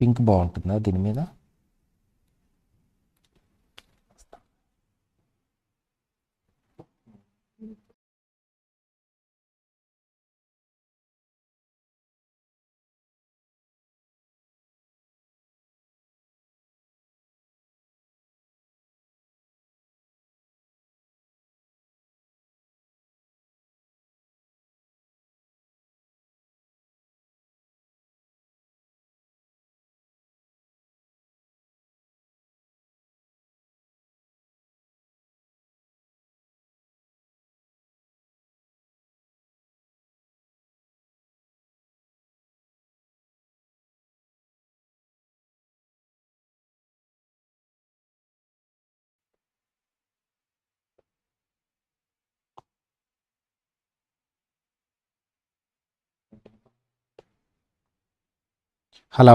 Pink బాగుంటుందా దీని మీద? Hello,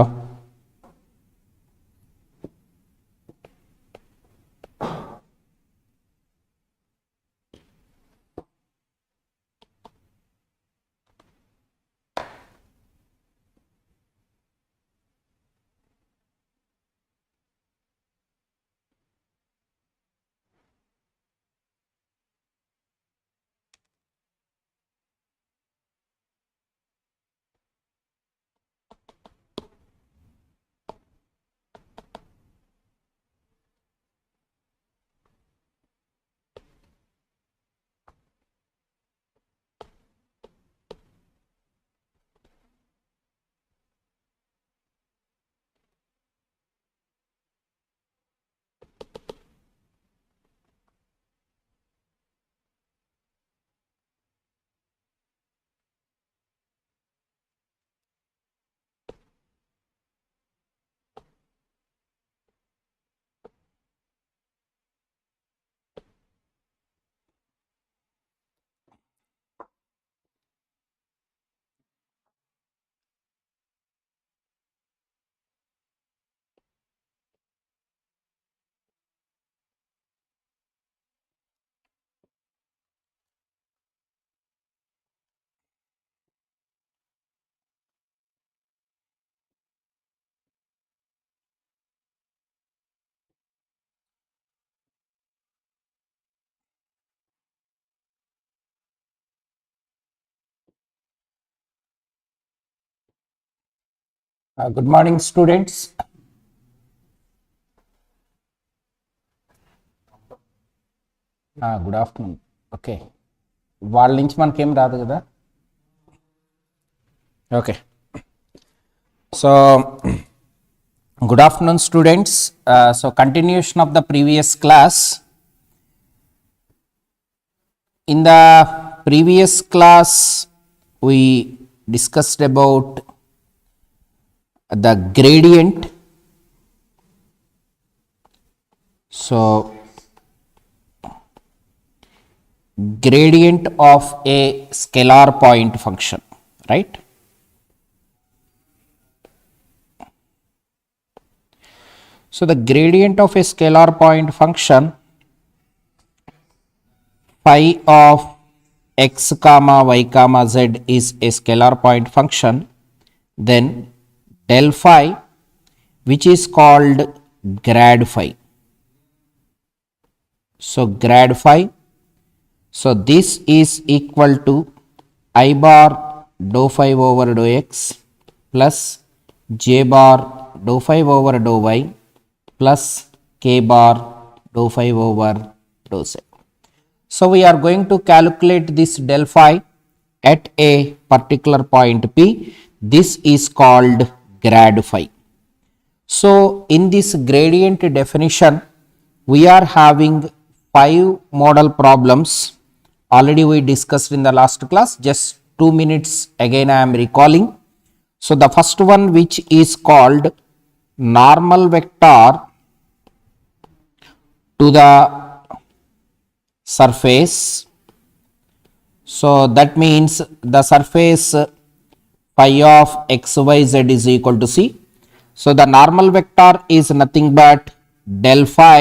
good morning students. Good afternoon. Okay, వాళ్ళ నుంచి మనకేం రాదు కదా. Okay, so good afternoon students. So continuation of the previous class. In the previous class we discussed about the gradient. So gradient of a scalar point function, right? So the gradient of a scalar point function phi of x comma y comma z is a scalar point function, then del phi, which is called grad phi. So grad phi, so this is equal to I bar dou phi over dou x plus j bar dou phi over dou y plus k bar dou phi over dou z. So we are going to calculate this del phi at a particular point P. This is called grad phi. So in this gradient definition, we are having 5 model problems. Already we discussed in the last class. Just 2 minutes again I am recalling. So the first one, which is called normal vector to the surface. So that means the surface phi of xyz is equal to c. So the normal vector is nothing but del phi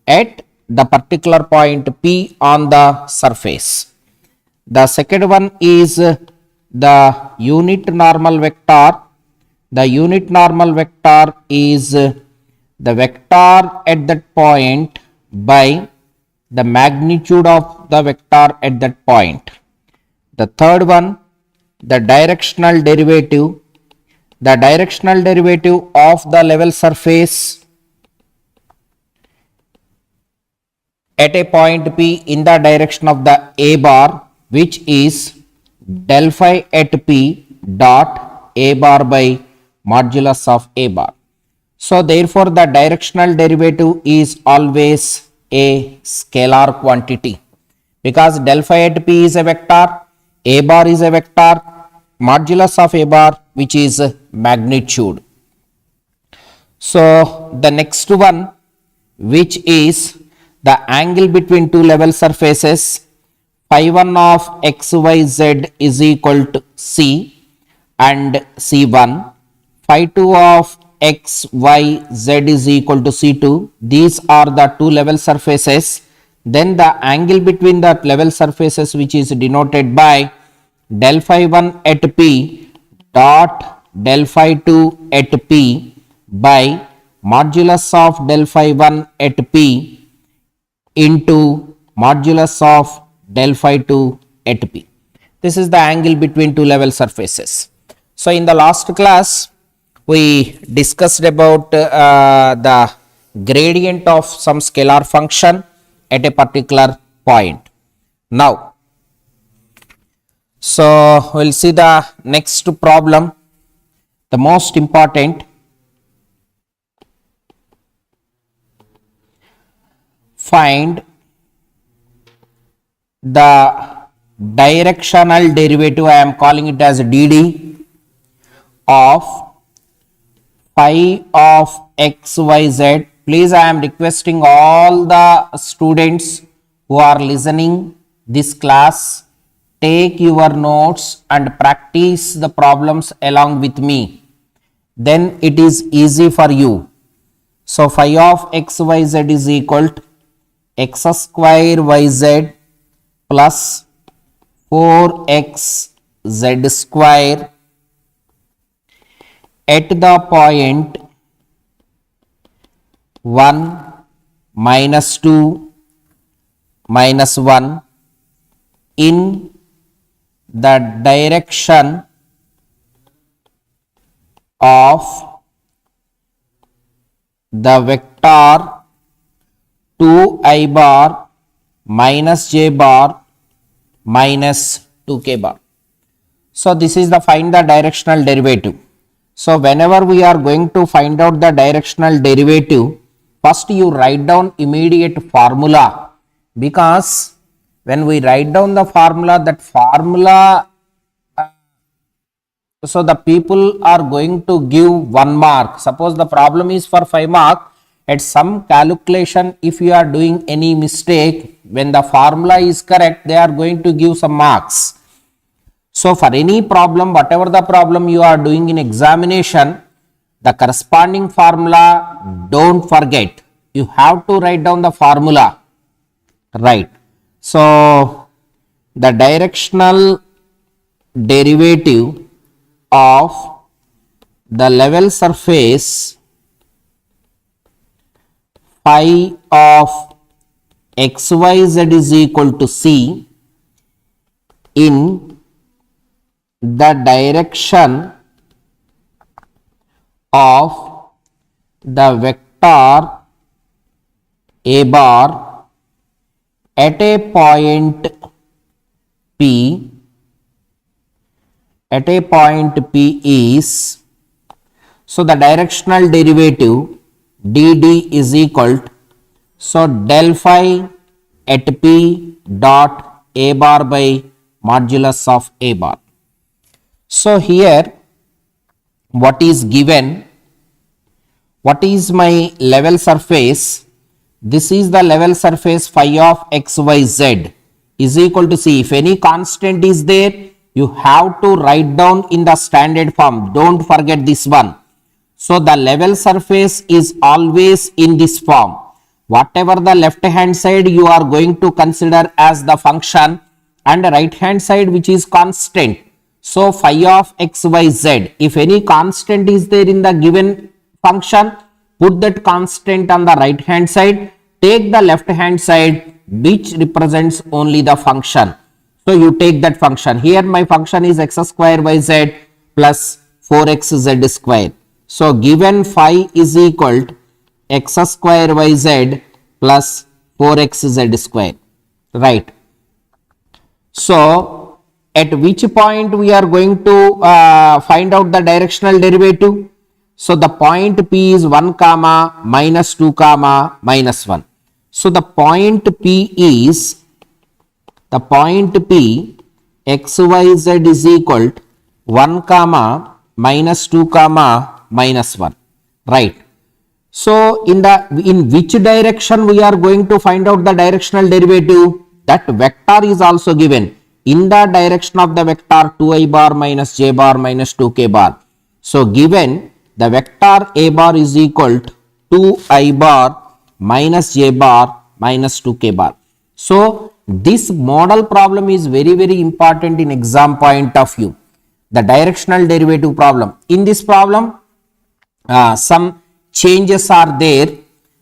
at the particular point P on the surface. The second one is the unit normal vector The unit normal vector is the vector at that point by the magnitude of the vector at that point. The third one, the directional derivative. The directional derivative of the level surface at a point P in the direction of the A bar, which is del phi at P dot A bar by modulus of A bar. So therefore the directional derivative is always a scalar quantity, because del phi at P is a vector, A bar is a vector, modulus of A bar which is magnitude. So the next one, which is the angle between two level surfaces, phi 1 of xyz is equal to C and C1, phi 2 of xyz is equal to C2. These are the two level surfaces. Then the angle between the level surfaces, which is denoted by del phi 1 at P dot del phi 2 at P by modulus of del phi 1 at P into modulus of del phi 2 at P. This is the angle between two level surfaces. So in the last class we discussed about the gradient of some scalar function at a particular point. Now, so we will see the next problem, the most important. Find the directional derivative, I am calling it as dd, of phi of xyz. Please, I am requesting all the students who are listening this class, take your notes and practice the problems along with me. Then it is easy for you. So phi of xyz is equal to x square yz plus 4x z square at the point 1 minus 2 minus 1 in the direction of the vector 2I bar minus j bar minus 2k bar. So this is the find the directional derivative. So whenever we are going to find out the directional derivative, first you write down immediate formula, because when we write down the formula, that formula, so the people are going to give 1 mark. Suppose the problem is for 5 mark. At some calculation, if you are doing any mistake, when the formula is correct, they are going to give some marks. So for any problem, whatever the problem you are doing in examination, the corresponding formula, don't forget. You have to write down the formula. Right. So the directional derivative of the level surface phi of xyz is equal to C in the direction of the vector A bar at a point P, is, so the directional derivative dd is equal to, so del phi at P dot A bar by modulus of A bar. So here what is given, what is my level surface? This is the level surface phi of xyz is equal to C. If any constant is there, you have to write down in the standard form. Don't forget this one. So the level surface is always in this form. Whatever the left hand side you are going to consider as the function, and right hand side which is constant. So phi of x, y, z, if any constant is there in the given function, put that constant on the right hand side, take the left hand side which represents only the function. So you take that function. Here my function is x square y z plus 4x z square. So given phi is equal to x square y z plus 4x z square, right? So at which point we are going to find out the directional derivative? So the point P is 1 comma minus 2 comma minus 1. So the point P is, the point P xyz is equal to 1 comma minus 2 comma minus 1, right? So in which direction we are going to find out the directional derivative? That vector is also given in the direction of the vector 2i bar minus j bar minus 2k bar. So given the vector a bar is equal to 2i bar minus j bar minus 2k bar. So this model problem is very important in exam point of view. The directional derivative problem. In this problem, some changes are there.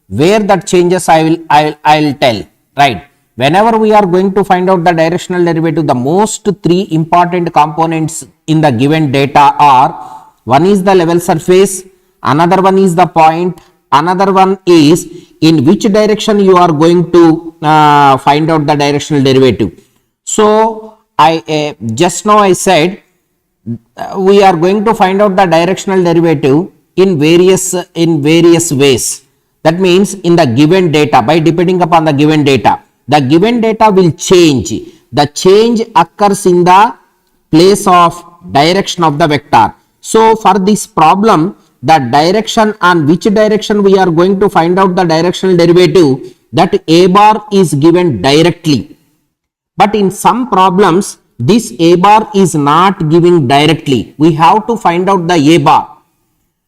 Where that changes I will tell, right? Whenever we are going to find out the directional derivative, the most three important components in the given data are, one is the level surface, another one is the point, another one is in which direction you are going to find out the directional derivative. So I just now I said we are going to find out the directional derivative in various ways. That means in the given data, by depending upon the given data, the given data will change. The change occurs in the place of direction of the vector. So for this problem, the direction on which direction we are going to find out the directional derivative, that a bar is given directly. But in some problems, this a bar is not giving directly. We have to find out the a bar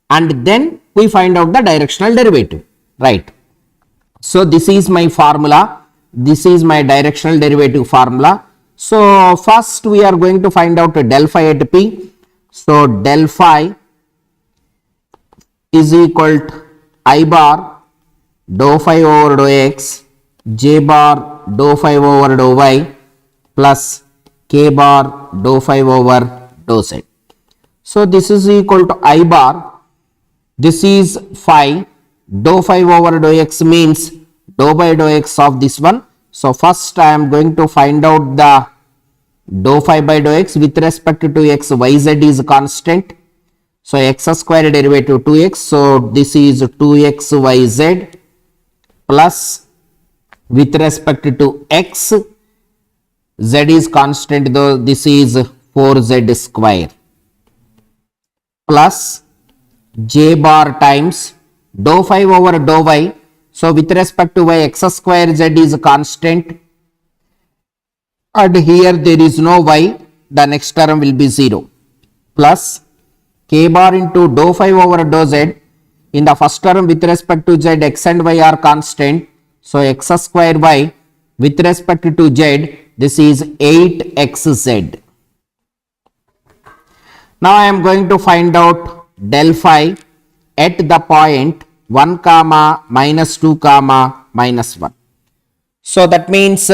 and then we find out the directional derivative, right? So this is my formula. This is my directional derivative formula. So first we are going to find out del phi at P. So del phi is equal to I bar dou phi over dou x, j bar dou phi over dou y plus k bar dou phi over dou z. So this is equal to I bar. This is phi. Dou phi over dou x means dou by dou x of this one. So first I am going to find out the dou phi by dou x with respect to x, y z is constant. So x square derivative 2x. So this is 2x yz plus with respect to x, z is constant, though this is 4z square plus j bar times dou phi over dou y. So with respect to y, x square z is constant and here there is no y, the next term will be 0 plus k bar into dou phi over dou z. In the first term with respect to z, x and y are constant. So x square y with respect to z, this is 8xz. Now I am going to find out del phi at the point 1 comma minus 2 comma minus 1. So that means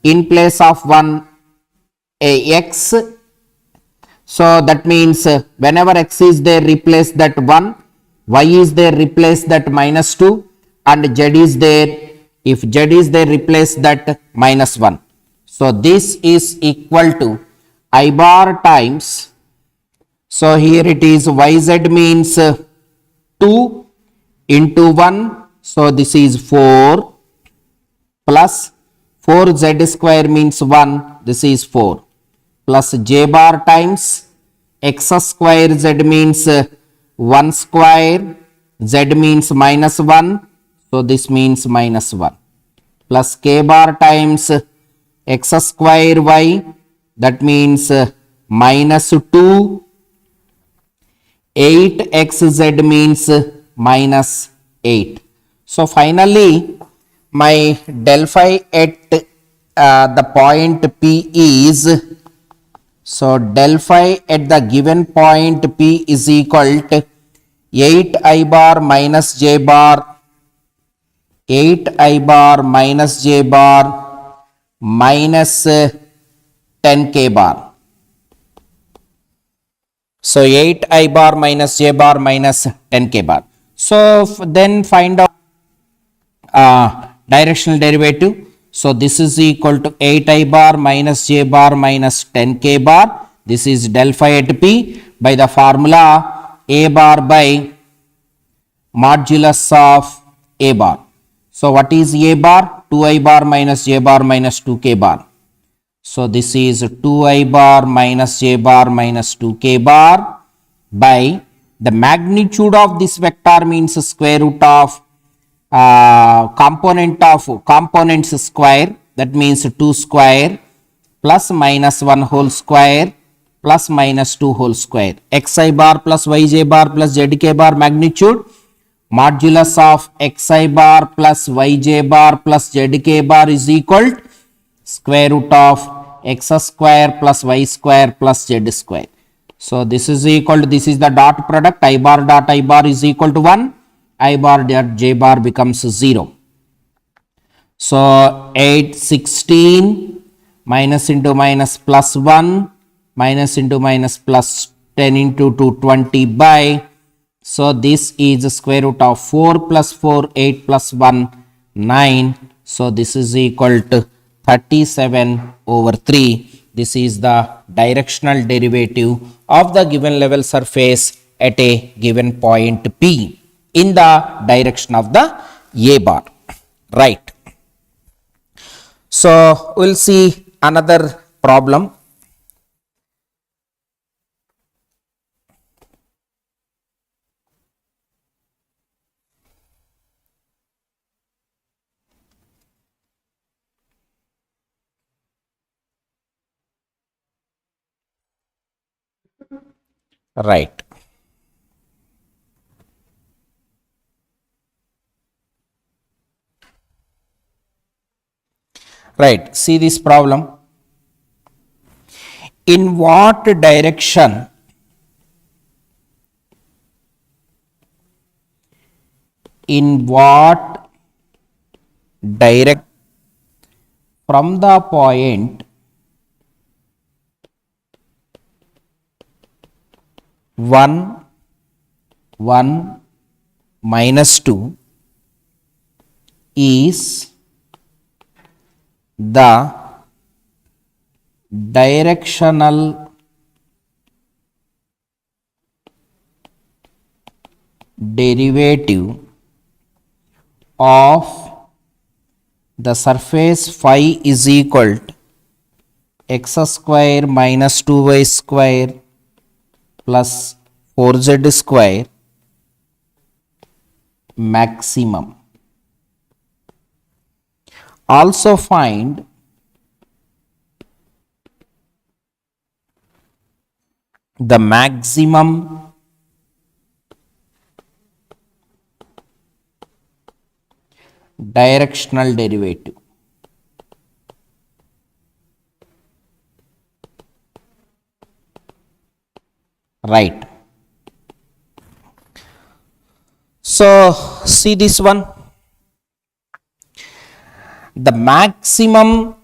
in place of 1 a x. So that means whenever x is there, replace that 1, y is there, replace that minus 2, and z is there. If z is there, replace that minus 1. So this is equal to I bar times. So here it is yz means 2 into 1. So this is 4 plus 4z square means 1. This is 4 plus j bar times x square z means 1 square, z means minus 1. So this means minus 1 plus k bar times x square y, that means minus 2, 8xz means minus 8. So finally my del phi at the point P is So del phi at the given point P is equal to 8 I bar minus j bar, 8 I bar minus j bar minus 10 k bar. So 8 I bar minus j bar minus 10 k bar. So then find out directional derivative. So this is equal to 8 I bar minus j bar minus 10 k bar. This is del phi at P by the formula A bar by modulus of A bar. So what is A bar? 2 I bar minus j bar minus 2 k bar. So this is 2 I bar minus j bar minus 2 k bar by the magnitude of this vector means square root of components square, that means 2 square plus minus 1 whole square plus minus 2 whole square. Xi bar plus yj bar plus zk bar magnitude modulus of xi bar plus yj bar plus zk bar is equal to square root of x square plus y square plus z square. So this is equal to, this is the dot product, I bar dot I bar is equal to 1, I bar dot j bar becomes 0. So 8 16 minus into minus plus 1 minus into minus plus 10 into 2 20 by, so this is square root of 4 plus 4 8 plus 1 9. So this is equal to 37 over 3. This is the directional derivative of the given level surface at a given point P in the direction of the A bar, right. So we'll see another problem. Right. Right. See this problem. In what direction from the point 1 1 minus 2 is the directional derivative of the surface phi is equal to x square minus 2y square plus 4z square maximum. Also find the maximum directional derivative. Right. So see this one. The maximum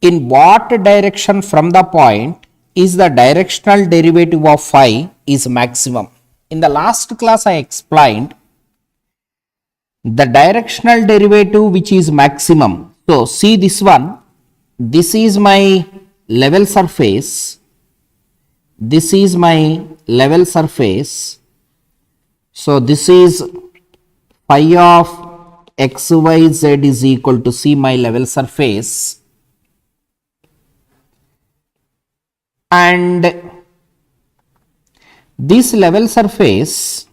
in what direction from the point is the directional derivative of phi is maximum. In the last class I explained the directional derivative which is maximum. So see this one, this is my level surface, this is my level surface. So this is phi of xyz is equal to see my level surface, and this level surface,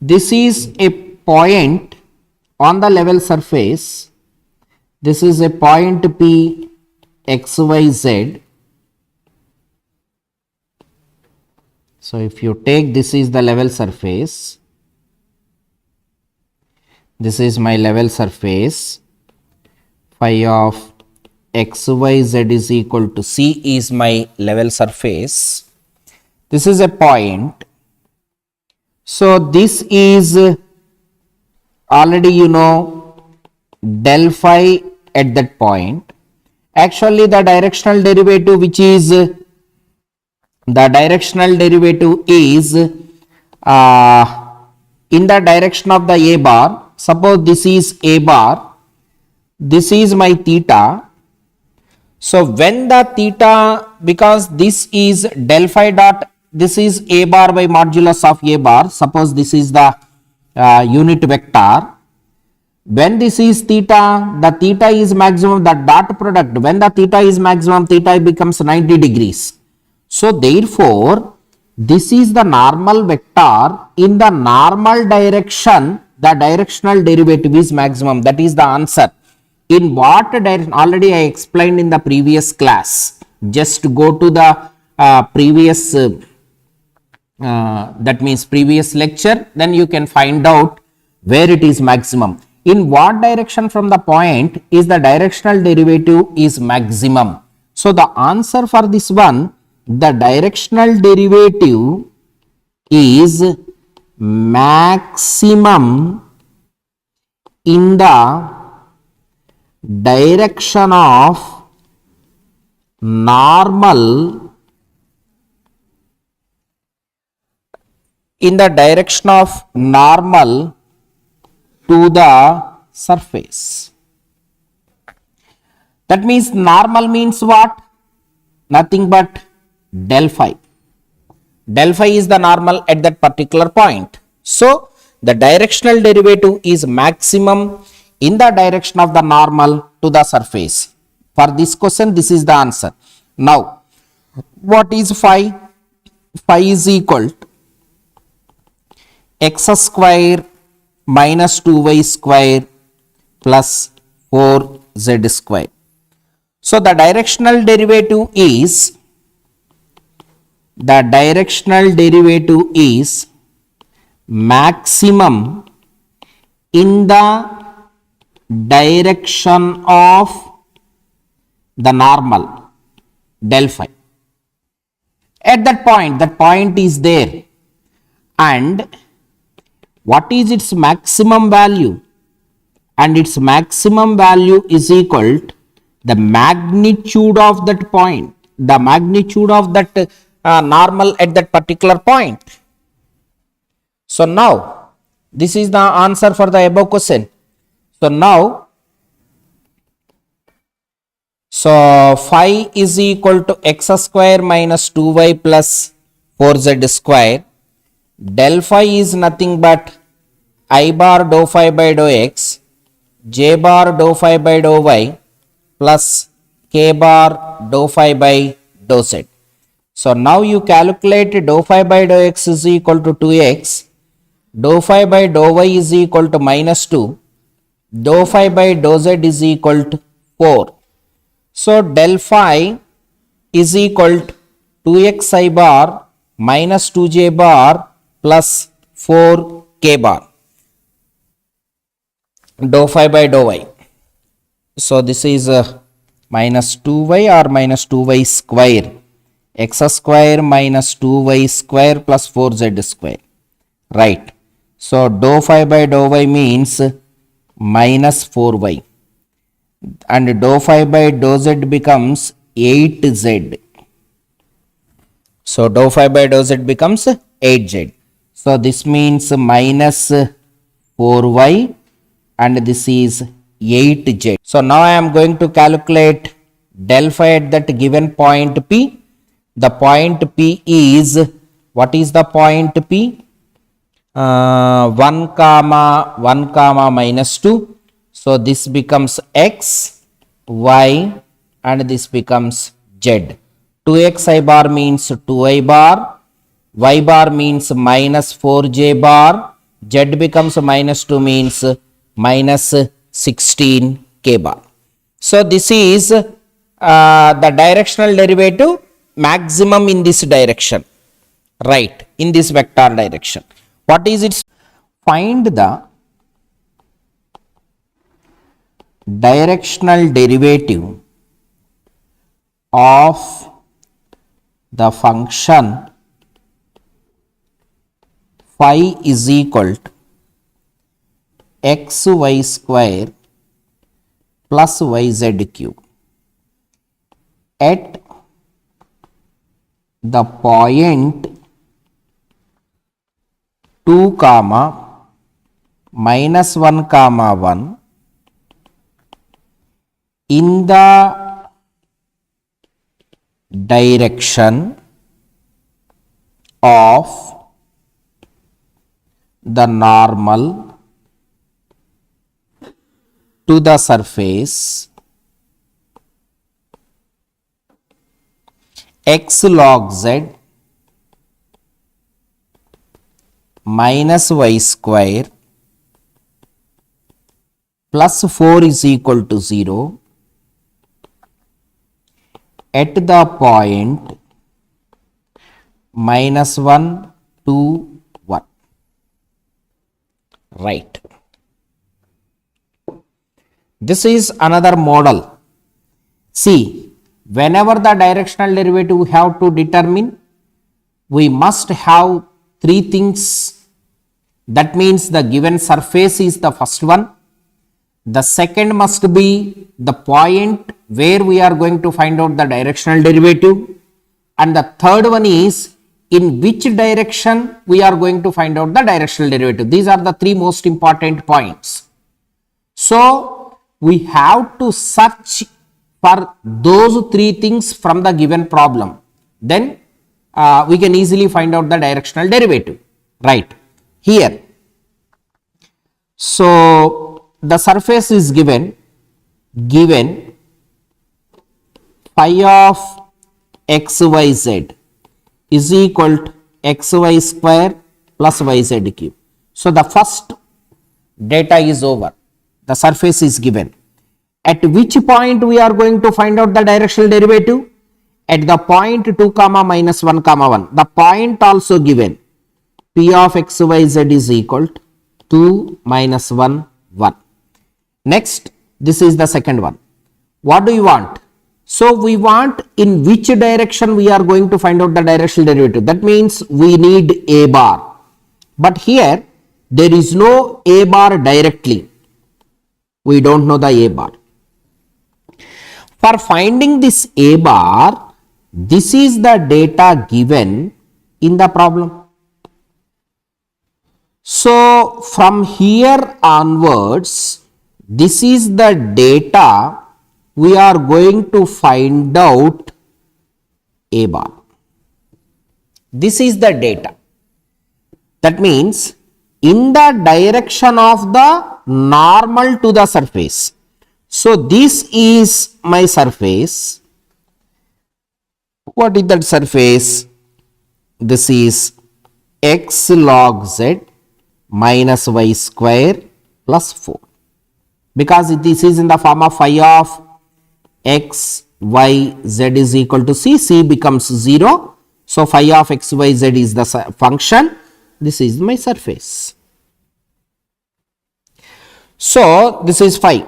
this is a point on the level surface, this is a point P xyz. So if you take, this is the level surface, this is my level surface, phi of xyz is equal to C is my level surface. This is a point. So this is already you know del phi at that point. Actually the directional derivative which is in the direction of the a bar. Suppose this is a bar, this is my theta. So when the theta, because this is del phi dot, this is a bar by modulus of a bar. Suppose this is the unit vector. When this is theta, the theta is maximum, the dot product, when the theta is maximum, theta becomes 90 degrees. So therefore, this is the normal vector. In the normal direction, the directional derivative is maximum. That is the answer. In what direction? Already I explained in the previous class. Just go to the previous, that means previous lecture, then you can find out where it is maximum. In what direction from the point is the directional derivative is maximum. So the answer for this one, the directional derivative is maximum in the direction of normal, to the surface. That means normal means what? Nothing but del phi. Del phi is the normal at that particular point. So the directional derivative is maximum in the direction of the normal to the surface. For this question, this is the answer. Now, what is phi? Phi is equal to x square minus 2y square plus 4z square. So the directional derivative is maximum in the direction of the normal del phi. At that point is there, and what is its maximum value? And its maximum value is equal to the magnitude of that point, the magnitude of that normal at that particular point. So now this is the answer for the above question. So now, so phi is equal to x square minus 2y plus 4z square. Del phi is nothing but I bar dou phi by dou x, j bar dou phi by dou y plus k bar dou phi by dou z. So now you calculate dou phi by dou x is equal to 2x, dou phi by dou y is equal to minus 2, dou phi by dou z is equal to 4. So del phi is equal to 2x I bar minus 2j bar plus 4k bar dou phi by dou y. So this is minus 2y or minus 2y square, x square minus 2y square plus 4z square, right? So dou phi by dou y means minus 4y, and dou phi by dou z becomes 8z. So dou phi by dou z becomes 8z. So this means minus 4y and this is 8z. So now I am going to calculate del phi at that given point P. The point P is, what is the point P? 1 comma minus 2. So this becomes x, y and this becomes z. 2x I bar means 2i bar, y bar means minus 4j bar, z becomes minus 2 means minus 16k bar. So this is the directional derivative maximum in this direction, right, in this vector direction. What is its? Find the directional derivative of the function phi is equal to xy square plus yz cube at the point 2 comma minus 1 comma 1 in the direction of the normal to the surface x log z minus y square plus 4 is equal to 0 at the point minus 1 to 1. Right. This is another model. See, whenever the directional derivative we have to determine, we must have three things. That means the given surface is the first one. The second must be the point where we are going to find out the directional derivative. And the third one is in which direction we are going to find out the directional derivative. These are the three most important points. So, we have to search for those three things from the given problem. Then we can easily find out the directional derivative. Right. Here. So, the surface is given phi of xyz is equal to xy square plus yz cube. So, the first data is over. The surface is given. At which point we are going to find out the directional derivative? At the point 2 comma minus 1 comma 1. The point also given. P of xyz is equal to 2 minus 1 1. Next, this is the second one. What do you want? So, we want in which direction we are going to find out the directional derivative. That means we need a bar. But here there is no a bar directly. We don't know the a bar. For finding this a bar, this is the data given in the problem. So, from here onwards, this is the data we are going to find out a bar. This is the data. That means in the direction of the normal to the surface. So, this is my surface. What is that surface? This is x log z minus y square plus 4. Because this is in the form of phi of x, y, z is equal to c, c becomes 0. So, phi of x, y, z is the function. This is my surface. So, this is phi,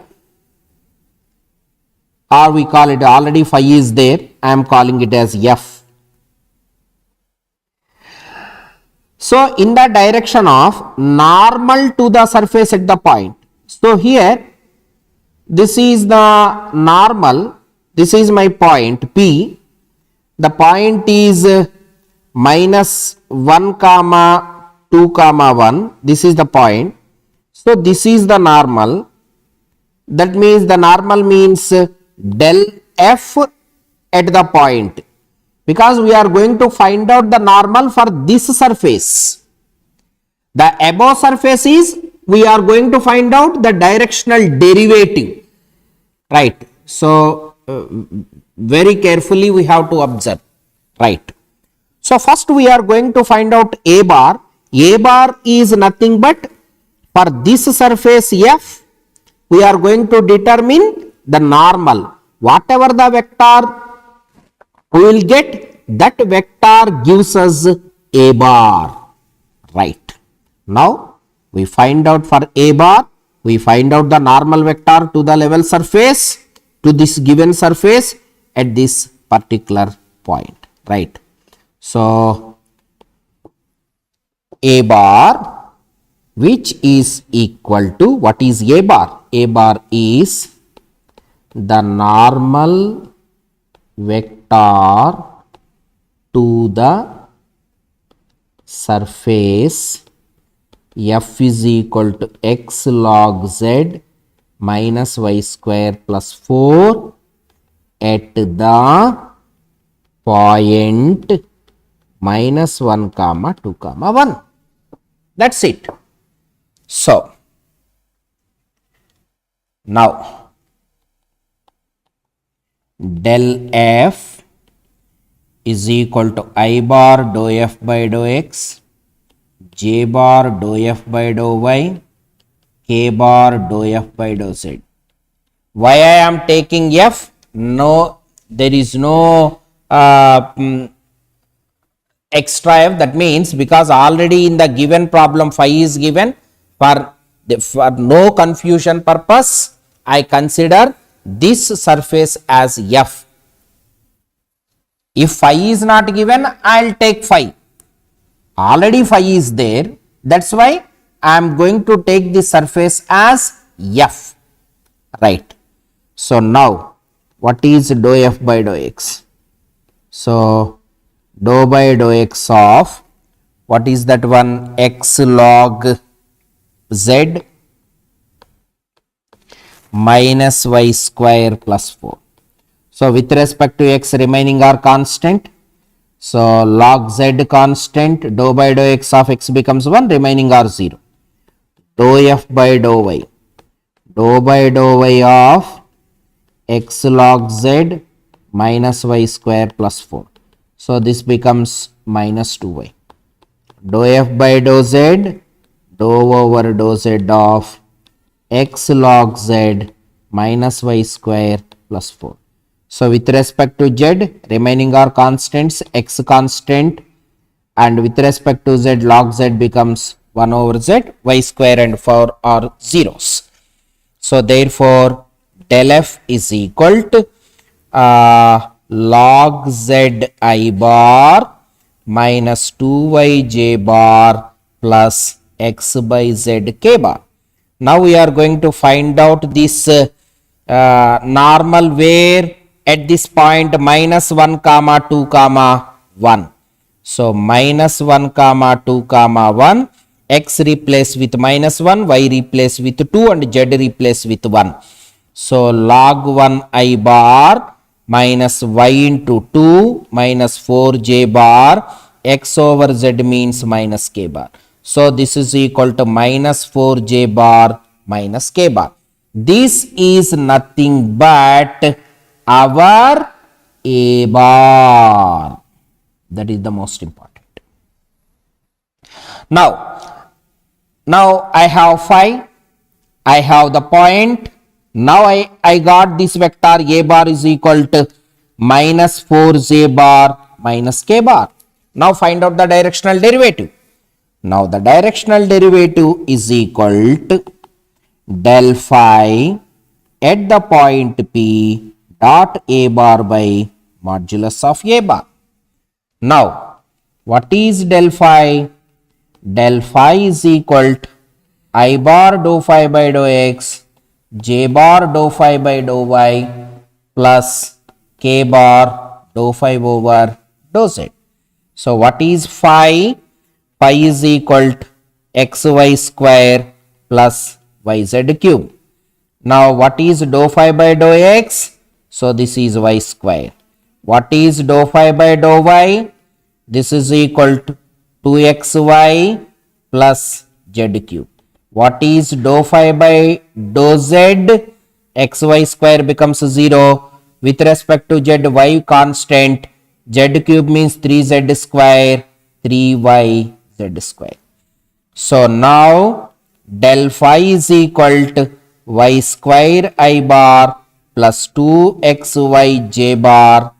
or we call it, already phi is there, I am calling it as f. So, in the direction of normal to the surface at the point. So, here this is the normal, this is my point P, the point is minus 1 comma 2 comma 1, this is the point. So, this is the normal. That means the normal means del f at the point, because we are going to find out the normal for this surface. The above surface is we are going to find out the directional derivative. Right. So, very carefully we have to observe. Right. So, first we are going to find out a bar. A bar is nothing but for this surface f, we are going to determine the normal. Whatever the vector we will get, that vector gives us a bar. Right. Now, we find out for a bar, we find out the normal vector to the level surface, to this given surface at this particular point, right? So A bar, which is equal to, what is A bar? A bar is the normal vector to the surface f is equal to x log z minus y square plus 4 at the point minus 1 comma 2 comma 1. That's it. So now del f is equal to I bar dou f by dou x, j bar dou f by dou y, k bar dou f by dou z. Why I am taking f? No, there is no extra f. That means because already in the given problem phi is given, for no confusion purpose, I consider this surface as f. If phi is not given, I will take phi. Already phi is there. That's why I am going to take the surface as f. Right. So now what is dou f by dou x? So dou by dou x of, what is that one? X log z minus y square plus 4. So with respect to x, remaining are constant. So log z constant, dou by dou x of x becomes 1, remaining are 0. Dou f by dou y, dou by dou y of x log z minus y square plus 4. So this becomes minus 2y. Dou f by dou z, dou over dou z of x log z minus y square plus 4. So with respect to z, remaining are constants, x constant, and with respect to z, log z becomes 1 over z, y square and 4 are zeros. So therefore del f is equal to log z I bar minus 2y j bar plus x by z k bar. Now we are going to find out this normal where at this point minus 1 comma 2 comma 1. So minus 1 comma 2 comma 1, x replace with minus 1, y replace with 2 and z replace with 1. So log 1 I bar minus y into 2 minus 4 j bar, x over z means minus k bar. So this is equal to minus 4 j bar minus k bar. This is nothing but our A bar. That is the most important. Now I have phi, I have the point. Now I got this vector A bar is equal to minus 4j bar minus k bar. Now find out the directional derivative. Now the directional derivative is equal to del phi at the point P dot A bar by modulus of A bar. Now what is del phi? Del phi is equal to I bar dou phi by dou x, j bar dou phi by dou y plus k bar dou phi over dou z. So what is phi? Phi is equal to xy square plus yz cube. Now what is dou phi by dou x? So this is y square. What is dou phi by dou y? This is equal to 2xy plus z cube. What is dou phi by dou z? Xy square becomes 0. With respect to z, y constant. Z cube means 3z square, 3yz square. So now del phi is equal to y square I bar plus 2xy j bar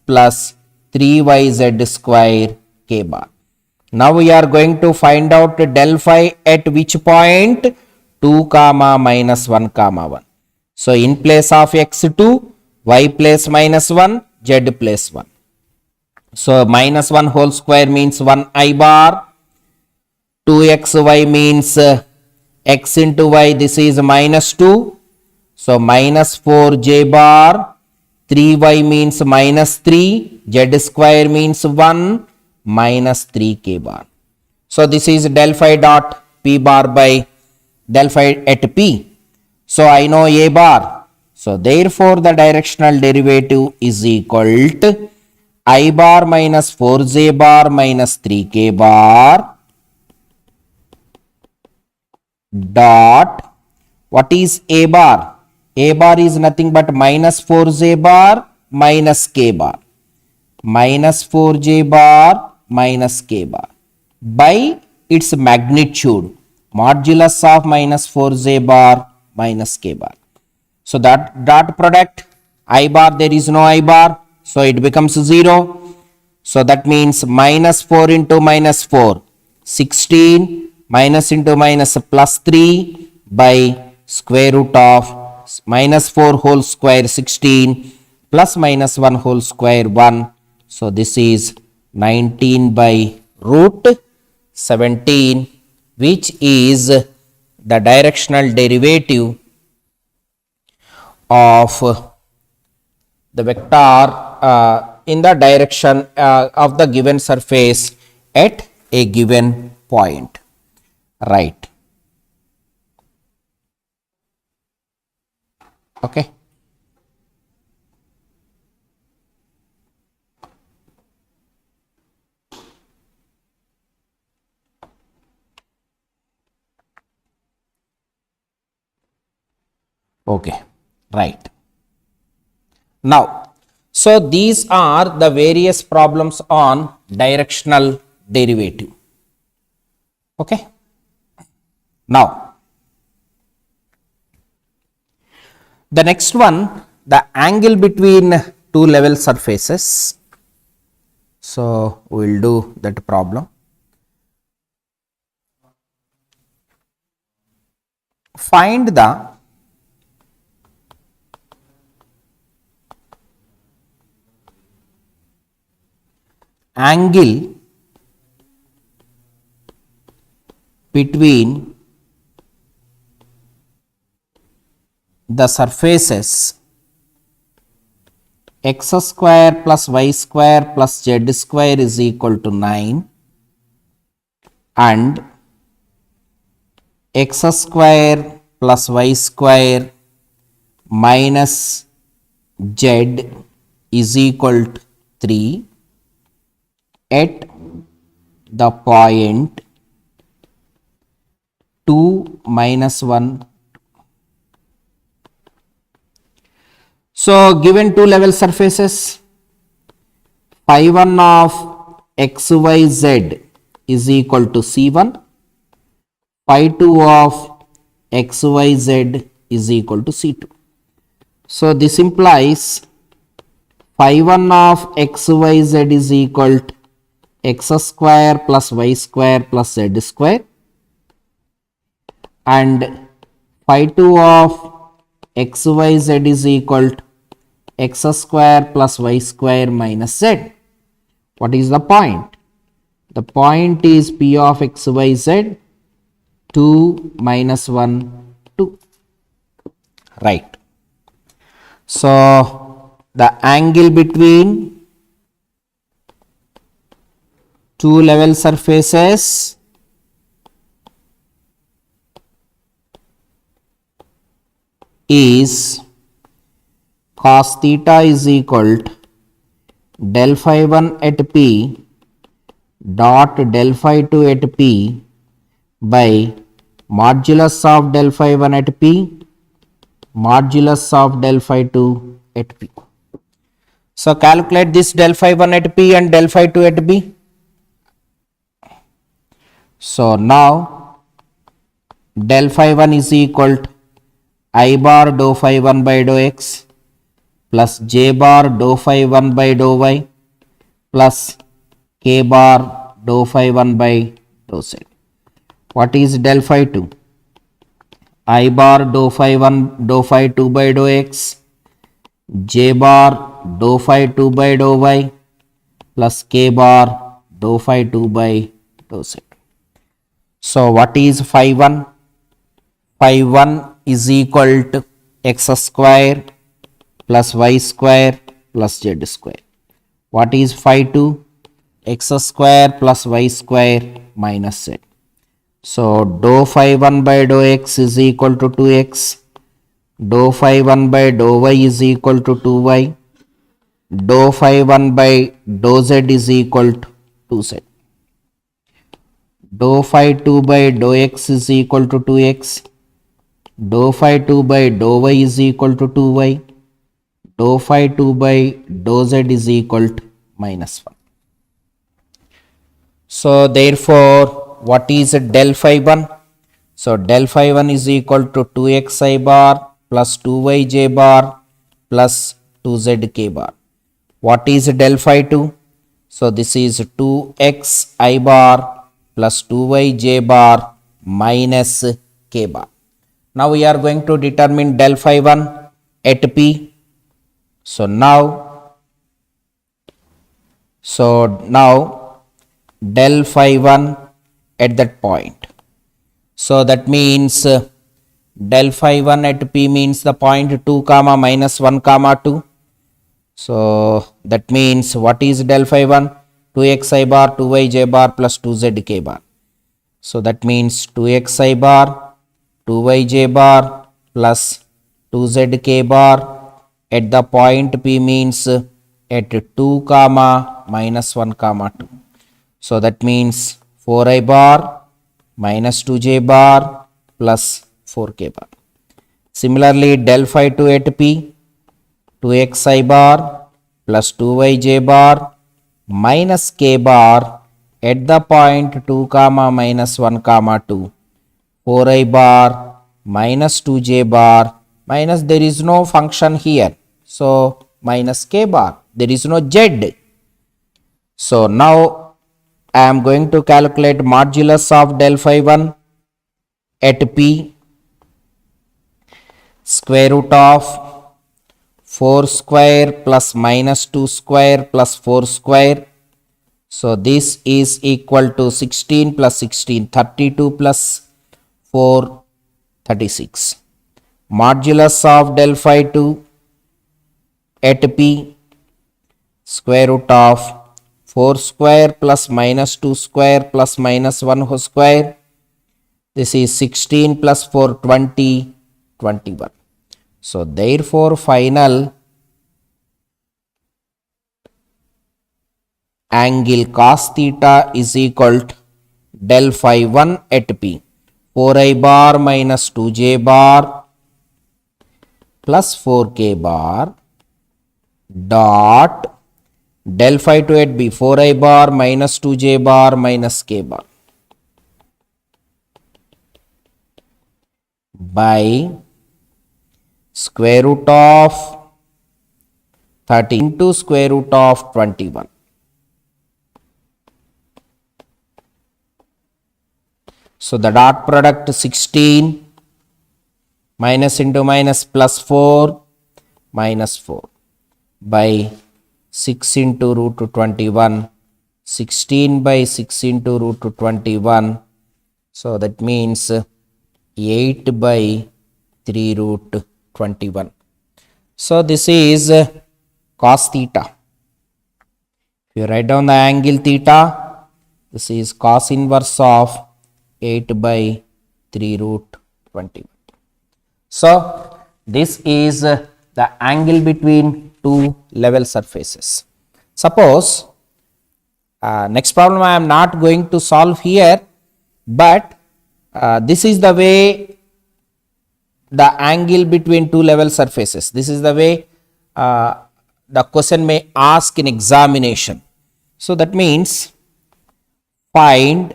plus 3yz square k bar. Now we are going to find out del phi at which point? 2 comma minus 1 comma 1. So in place of x2, y place minus 1, z plus 1. So minus 1 whole square means 1 I bar, 2xy means x into y, this is minus 2. So minus 4j bar, 3y means minus 3, z square means 1, minus 3k bar. So this is del phi dot p bar by del phi at p. So I know a bar. So therefore the directional derivative is equal to I bar minus 4j bar minus 3k bar dot, what is a bar? A bar is nothing but minus 4j bar minus k bar. Minus 4j bar minus k bar by its magnitude, modulus of minus 4j bar minus k bar. So that dot product, I bar, there is no I bar, so it becomes 0. So that means minus 4 into minus 4, 16, minus into minus plus 3 by square root of minus 4 whole square 16 plus minus 1 whole square 1. So this is 19 by root 17, which is the directional derivative of the vector in the direction of the given surface at a given point. Right. Okay. Okay. Right. Now, so these are the various problems on directional derivative. Okay. Now, the next one, the angle between two level surfaces. So we will do that problem. Find the angle between the surfaces x square plus y square plus z square is equal to 9 and x square plus y square minus z is equal to 3 at the point 2 minus 1. So given two level surfaces, phi 1 of xyz is equal to c1, phi 2 of xyz is equal to c2. So this implies phi 1 of xyz is equal to x square plus y square plus z square, and phi 2 of xyz is equal to x square plus y square minus z. What is the point? The point is p of xyz 2 minus 1 2. Right. So the angle between two level surfaces is cos theta is equal to del phi 1 at p dot del phi 2 at p by modulus of del phi 1 at p modulus of del phi 2 at p. So calculate this del phi 1 at p and del phi 2 at p. So now del phi 1 is equal to I bar dou phi 1 by dou x plus j bar dou phi 1 by dou y plus k bar dou phi 1 by dou z. What is del phi 2? I bar dou phi 1 dou phi 2 by dou x, j bar dou phi 2 by dou y plus k bar dou phi 2 by dou z. So what is phi 1? Phi 1 is equal to x square plus y square plus z square. What is phi 2? X square plus y square minus z. So dou phi 1 by dou x is equal to 2x. Dou phi 1 by dou y is equal to 2y. Dou phi 1 by dou z is equal to 2z. Dou phi 2 by dou x is equal to 2x. Dou phi 2 by dou y is equal to 2y. Dou phi 2 by dou z is equal to minus 1. So therefore, what is del phi 1? So del phi 1 is equal to 2xi bar plus 2yj bar plus 2zk bar. What is del phi 2? So this is 2xi bar plus 2yj bar minus k bar. Now we are going to determine del phi 1 at P. So now del phi 1 at that point. So that means del phi 1 at P means the point 2 comma minus 1 comma 2. So that means what is del phi 1? 2xi bar 2yj bar plus 2zk bar. So that means 2xi bar 2yj bar plus 2zk bar at the point P means at 2 comma minus 1 comma 2. So that means 4i bar minus 2j bar plus 4k bar. Similarly, del phi 2 at P, 2xi bar plus 2yj bar minus k bar at the point 2 comma minus 1 comma 2. 4i bar minus 2j bar minus there is no function here. So minus k bar, there is no z. So now I am going to calculate modulus of del phi 1 at P. Square root of 4 square plus minus 2 square plus 4 square. So this is equal to 16 plus 16, 32 plus 4, 36. Modulus of del phi 2 at P. Square root of 4 square plus minus 2 square plus minus 1 whole square. This is 16 plus 4, 20, 21. So therefore final angle cos theta is equal to del phi 1 at P. 4i bar minus 2j bar plus 4k bar dot del phi 2 at B, 4i bar minus 2j bar minus k bar by square root of 30 into square root of 21. So the dot product 16 minus into minus plus 4 minus 4 by 6 into root 21, 16 by 6 into root 21. So that means 8 by 3 root 21. So this is cos theta. If you write down the angle theta, this is cos inverse of 8 by 3 root 21. So this is the angle between two level surfaces. Suppose next problem I am not going to solve here, but this is the way the angle between two level surfaces. This is the way the question may ask in examination. So that means find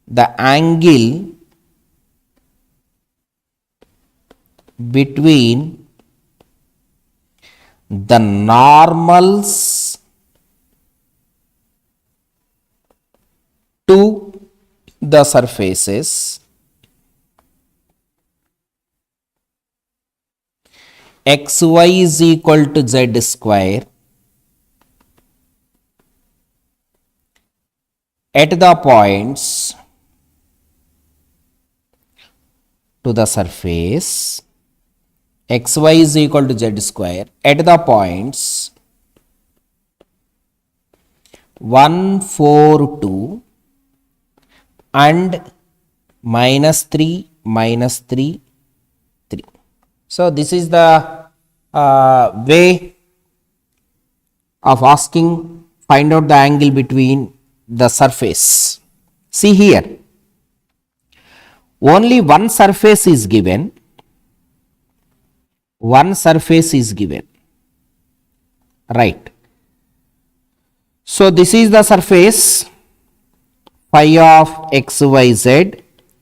the angle between the normals to the surfaces xy is equal to z square at the points to the surface, xy is equal to z square at the points 1, 4, 2 and -3, -3, 3. So this is the way of asking, find out the angle between the surface. See here, only one surface is given. One surface is given, right? So this is the surface, phi of xyz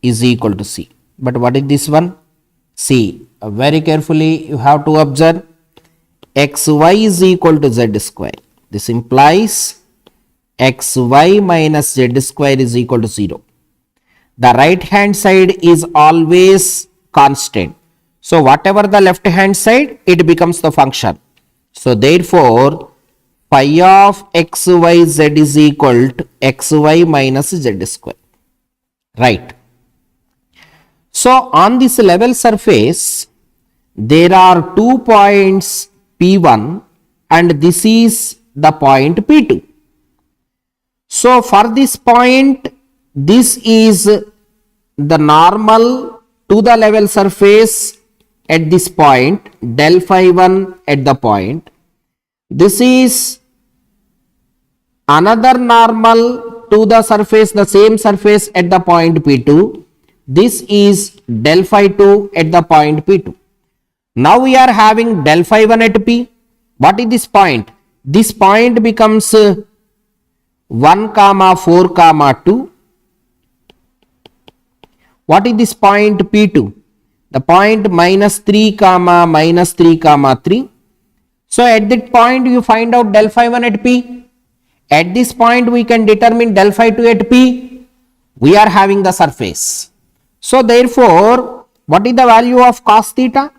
is equal to c. But what is this one? See, very carefully you have to observe, xy is equal to z square. This implies xy minus z square is equal to 0. The right hand side is always constant. So whatever the left hand side, it becomes the function. So therefore, phi of xyz is equal to xy minus z square, right? So on this level surface, there are 2 points P1 and this is the point P2. So for this point, this is the normal to the level surface at this point, del phi 1 at the point. This is another normal to the surface, the same surface at the point P2. This is del phi 2 at the point P2. Now we are having del phi 1 at P. What is this point? This point becomes 1, 4, 2. What is this point P2? The point -3, -3, 3. So at that point you find out del phi 1 at P. At this point we can determine del phi 2 at P. We are having the surface. So therefore, what is the value of cos theta?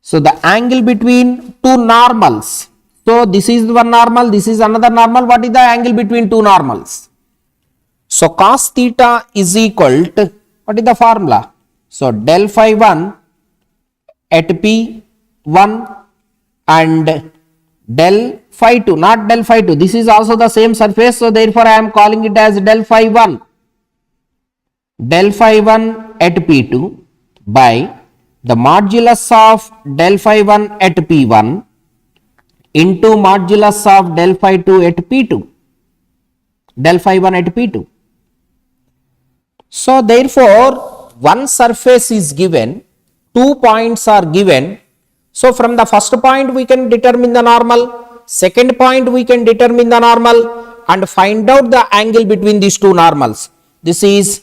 So the angle between two normals. So this is one normal, this is another normal. What is the angle between two normals? So cos theta is equal to, what is the formula? So del phi 1 at P1 and del phi 2, not del phi 2. This is also the same surface. So therefore I am calling it as del phi 1. Del phi 1 at P2 by the modulus of del phi 1 at P1 into modulus of del phi 2 at P2. Del phi 1 at P2. So therefore, one surface is given, 2 points are given. So from the first point we can determine the normal, second point we can determine the normal and find out the angle between these two normals. This is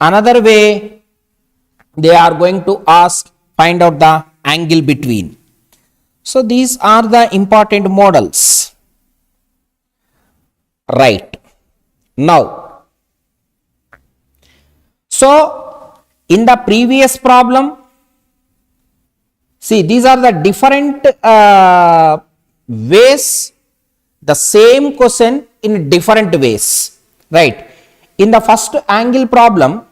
another way they are going to ask, find out the angle between. So these are the important models, right? Now, so in the previous problem, see, these are the different ways, the same question in different ways, right? In the first angle problem,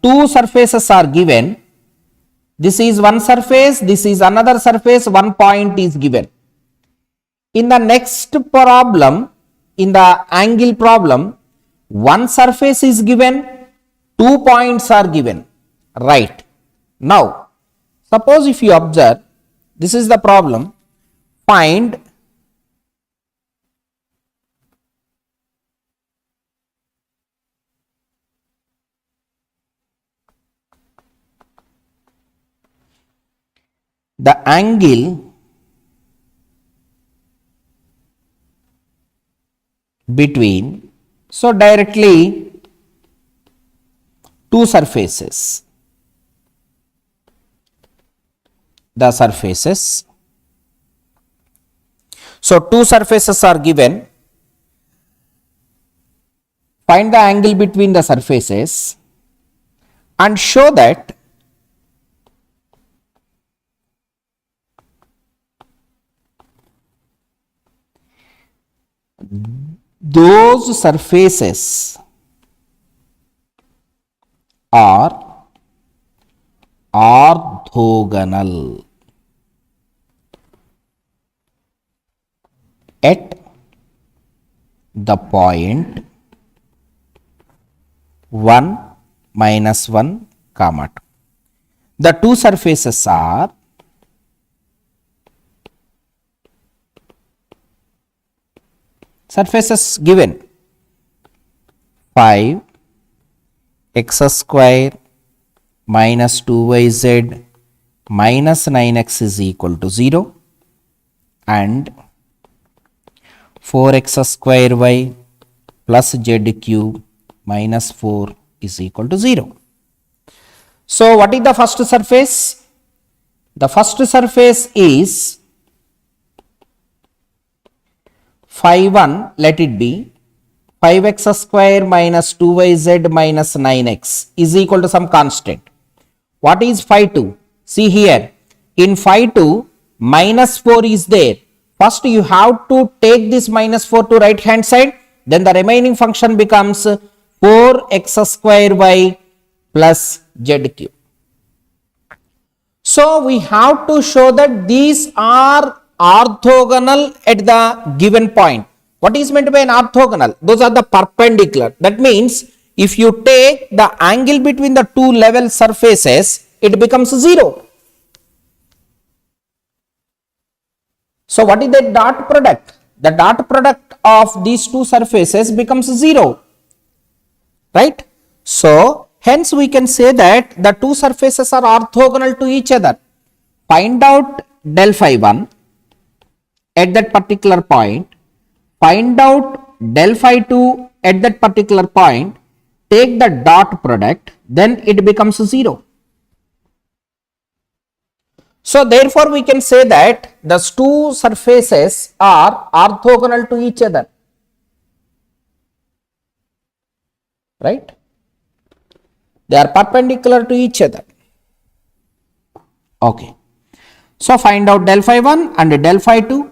two surfaces are given. This is one surface, this is another surface, 1 point is given. In the next problem, in the angle problem, one surface is given, 2 points are given, right? Now, suppose if you observe, this is the problem, find the angle between, so directly two surfaces, the surfaces. So two surfaces are given, find the angle between the surfaces and show that those surfaces are orthogonal at the point 1 minus 1 comma 2. The two surfaces are surfaces given 5 x square minus 2yz minus 9x is equal to 0 and 4x square y plus z cube minus 4 is equal to 0. So, what is the first surface? The first surface is phi 1, let it be 5x square minus 2yz minus 9x is equal to some constant. What is phi 2? See here, in phi 2 minus 4 is there. First you have to take this minus 4 to right hand side, then the remaining function becomes 4x square y plus z cube. So we have to show that these are orthogonal at the given point. What is meant by an orthogonal? Those are the perpendicular. That means if you take the angle between the two level surfaces, it becomes 0. So what is the dot product? The dot product of these two surfaces becomes 0. Right? So hence we can say that the two surfaces are orthogonal to each other. Find out del phi 1 at that particular point. Find out del phi 2 at that particular point. Take the dot product, then it becomes 0. So therefore we can say that the two surfaces are orthogonal to each other. Right? They are perpendicular to each other. Okay. So find out del phi 1 and del phi 2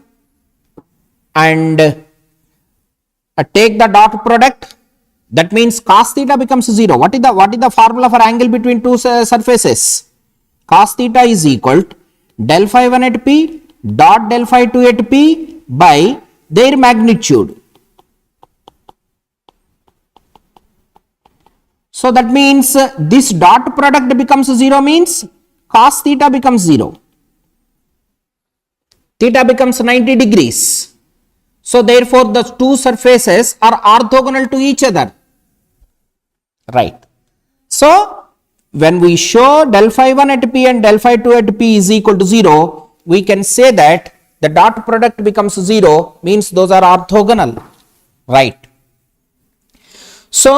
and take the dot product. That means cos theta becomes 0. What is the formula for angle between two surfaces? Cos theta is equal to del phi 1 at P dot del phi 2 at P by their magnitude. So that means this dot product becomes 0 means cos theta becomes 0. Theta becomes 90 degrees. So therefore the two surfaces are orthogonal to each other. Right. So when we show del phi 1 at P and del phi 2 at P is equal to 0, we can say that the dot product becomes 0 means those are orthogonal. Right. So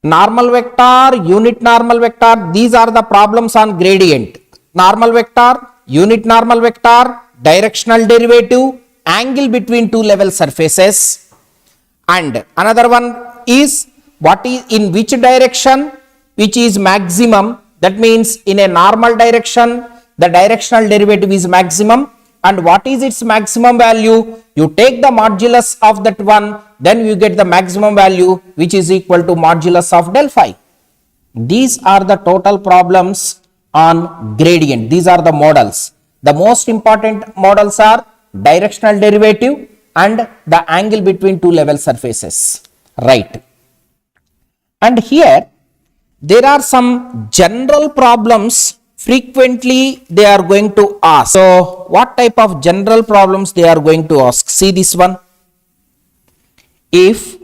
normal vector, unit normal vector, these are the problems on gradient. Normal vector, unit normal vector, directional derivative, angle between two level surfaces, and another one is what is in which direction which is maximum. That means in a normal direction the directional derivative is maximum, and what is its maximum value? You take the modulus of that one, then you get the maximum value which is equal to modulus of del phi. These are the total problems on gradient. These are the models. The most important models are directional derivative and the angle between two level surfaces. Right. And here there are some general problems frequently they are going to ask. So what type of general problems they are going to ask? See this one. If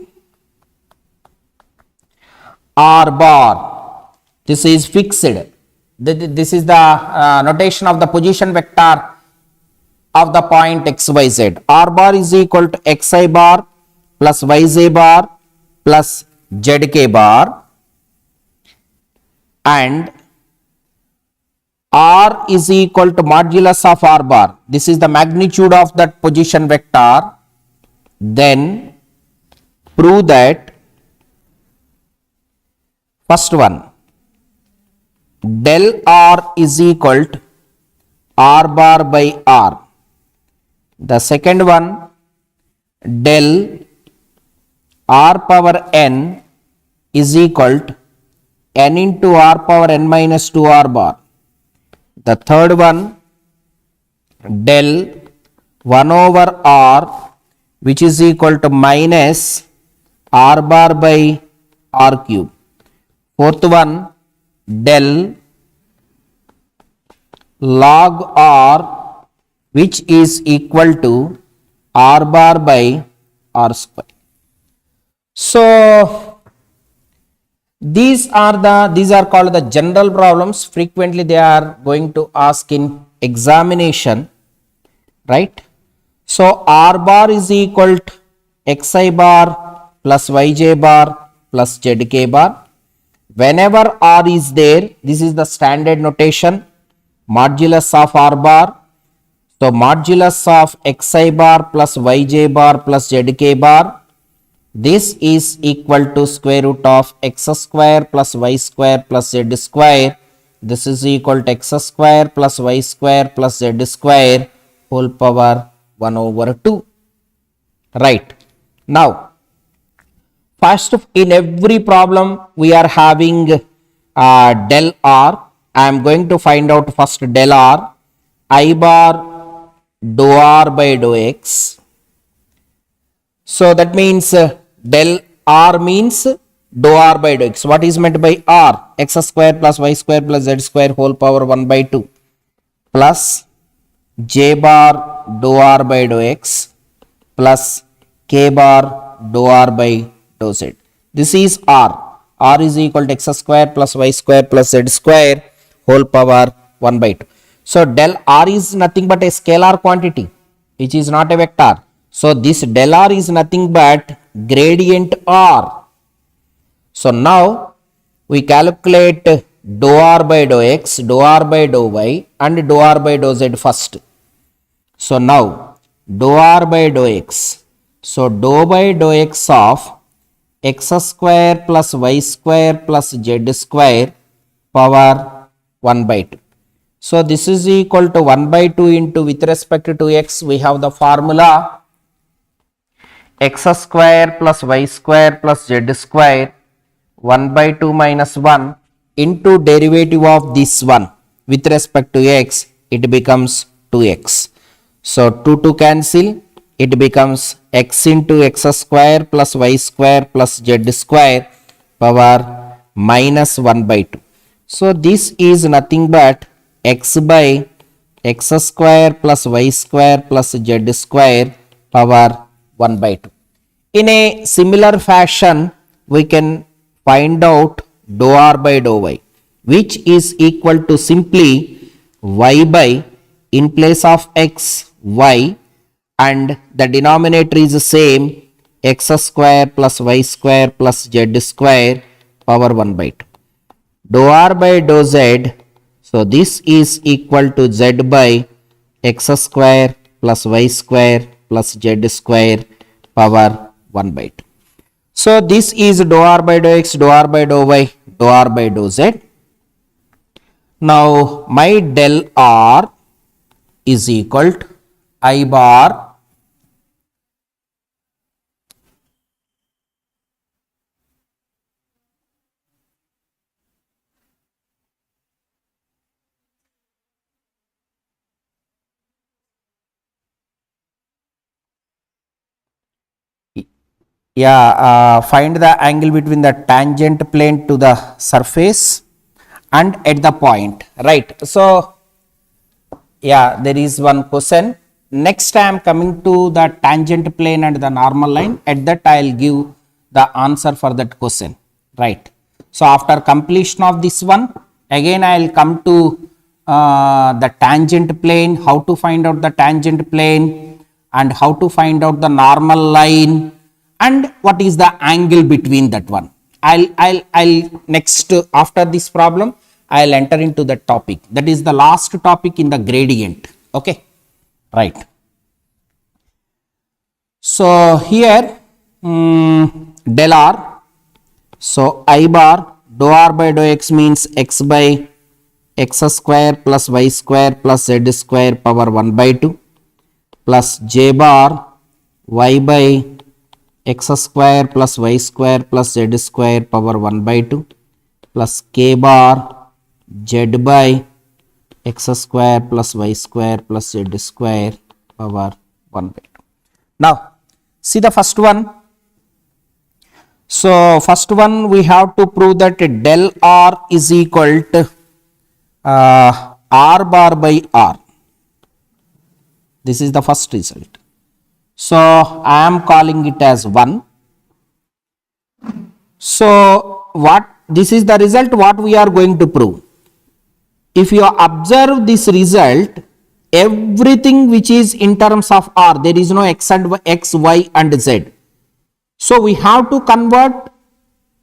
r bar, this is fixed, this is the notation of the position vector of the point xyz. R bar is equal to xi bar plus yj bar plus zk bar, and r is equal to modulus of r bar. This is the magnitude of that position vector. Then prove that first one, del r is equal to r bar by r. The second one, del r power n is equal to n into r power n minus 2 r bar. The third one, del 1 over r, which is equal to minus r bar by r cube. Fourth one, del log r, which is equal to r bar by r square. So these are called the general problems. Frequently they are going to ask in examination, right? So r bar is equal to xi bar plus yj bar plus zk bar. Whenever r is there, this is the standard notation, modulus of r bar. So modulus of xi bar plus yj bar plus zk bar, this is equal to square root of x square plus y square plus z square. This is equal to x square plus y square plus z square whole power 1 over 2. Right. Now, first, in every problem we are having del r. I am going to find out first del r. I bar dou r by dou x. So that means del r means dou r by dou x. What is meant by r? X square plus y square plus z square whole power 1 by 2 plus j bar dou r by dou x plus k bar dou r by dou z. This is r. R is equal to x square plus y square plus z square whole power 1 by 2. So del r is nothing but a scalar quantity, which is not a vector. So this del r is nothing but gradient r. So now we calculate dou r by dou x, dou r by dou y and dou r by dou z first. So now dou r by dou x. So dou by dou x of x square plus y square plus z square power 1 by 2. So this is equal to 1 by 2 into, with respect to x, we have the formula x square plus y square plus z square 1 by 2 minus 1 into derivative of this one with respect to x, it becomes 2x. So 2 to cancel, it becomes x into x square plus y square plus z square power minus 1 by 2. So this is nothing but x by x square plus y square plus z square power 1 by 2. In a similar fashion, we can find out dou r by dou y, which is equal to simply y by, in place of x, y, and the denominator is the same, x square plus y square plus z square power 1 by 2. Dou r by dou z, so this is equal to z by x square plus y square plus z square power 1 by 2. So this is dou r by dou x, dou r by dou y, dou r by dou z. Now my del r is equal to I bar find the angle between the tangent plane to the surface and at the point, right? So there is one question. Next I am coming to the tangent plane and the normal line. At that I will give the answer for that question, right? So after completion of this one, again I will come to the tangent plane, how to find out the tangent plane and how to find out the normal line and what is the angle between that one. I'll next, after this problem, I'll enter into that topic. That is the last topic in the gradient. Okay, right. So here del r, so I bar dou r by dou x means x by x square plus y square plus z square power 1 by 2 plus j bar y by x square plus y square plus z square power 1 by 2 plus k bar z by x square plus y square plus z square power 1 by 2. Now, see the first one. So, first one we have to prove that del r is equal to r bar by r. This is the first result. So, I am calling it as 1. So, this is the result what we are going to prove. If you observe this result, everything which is in terms of r, there is no x, y and z. So, we have to convert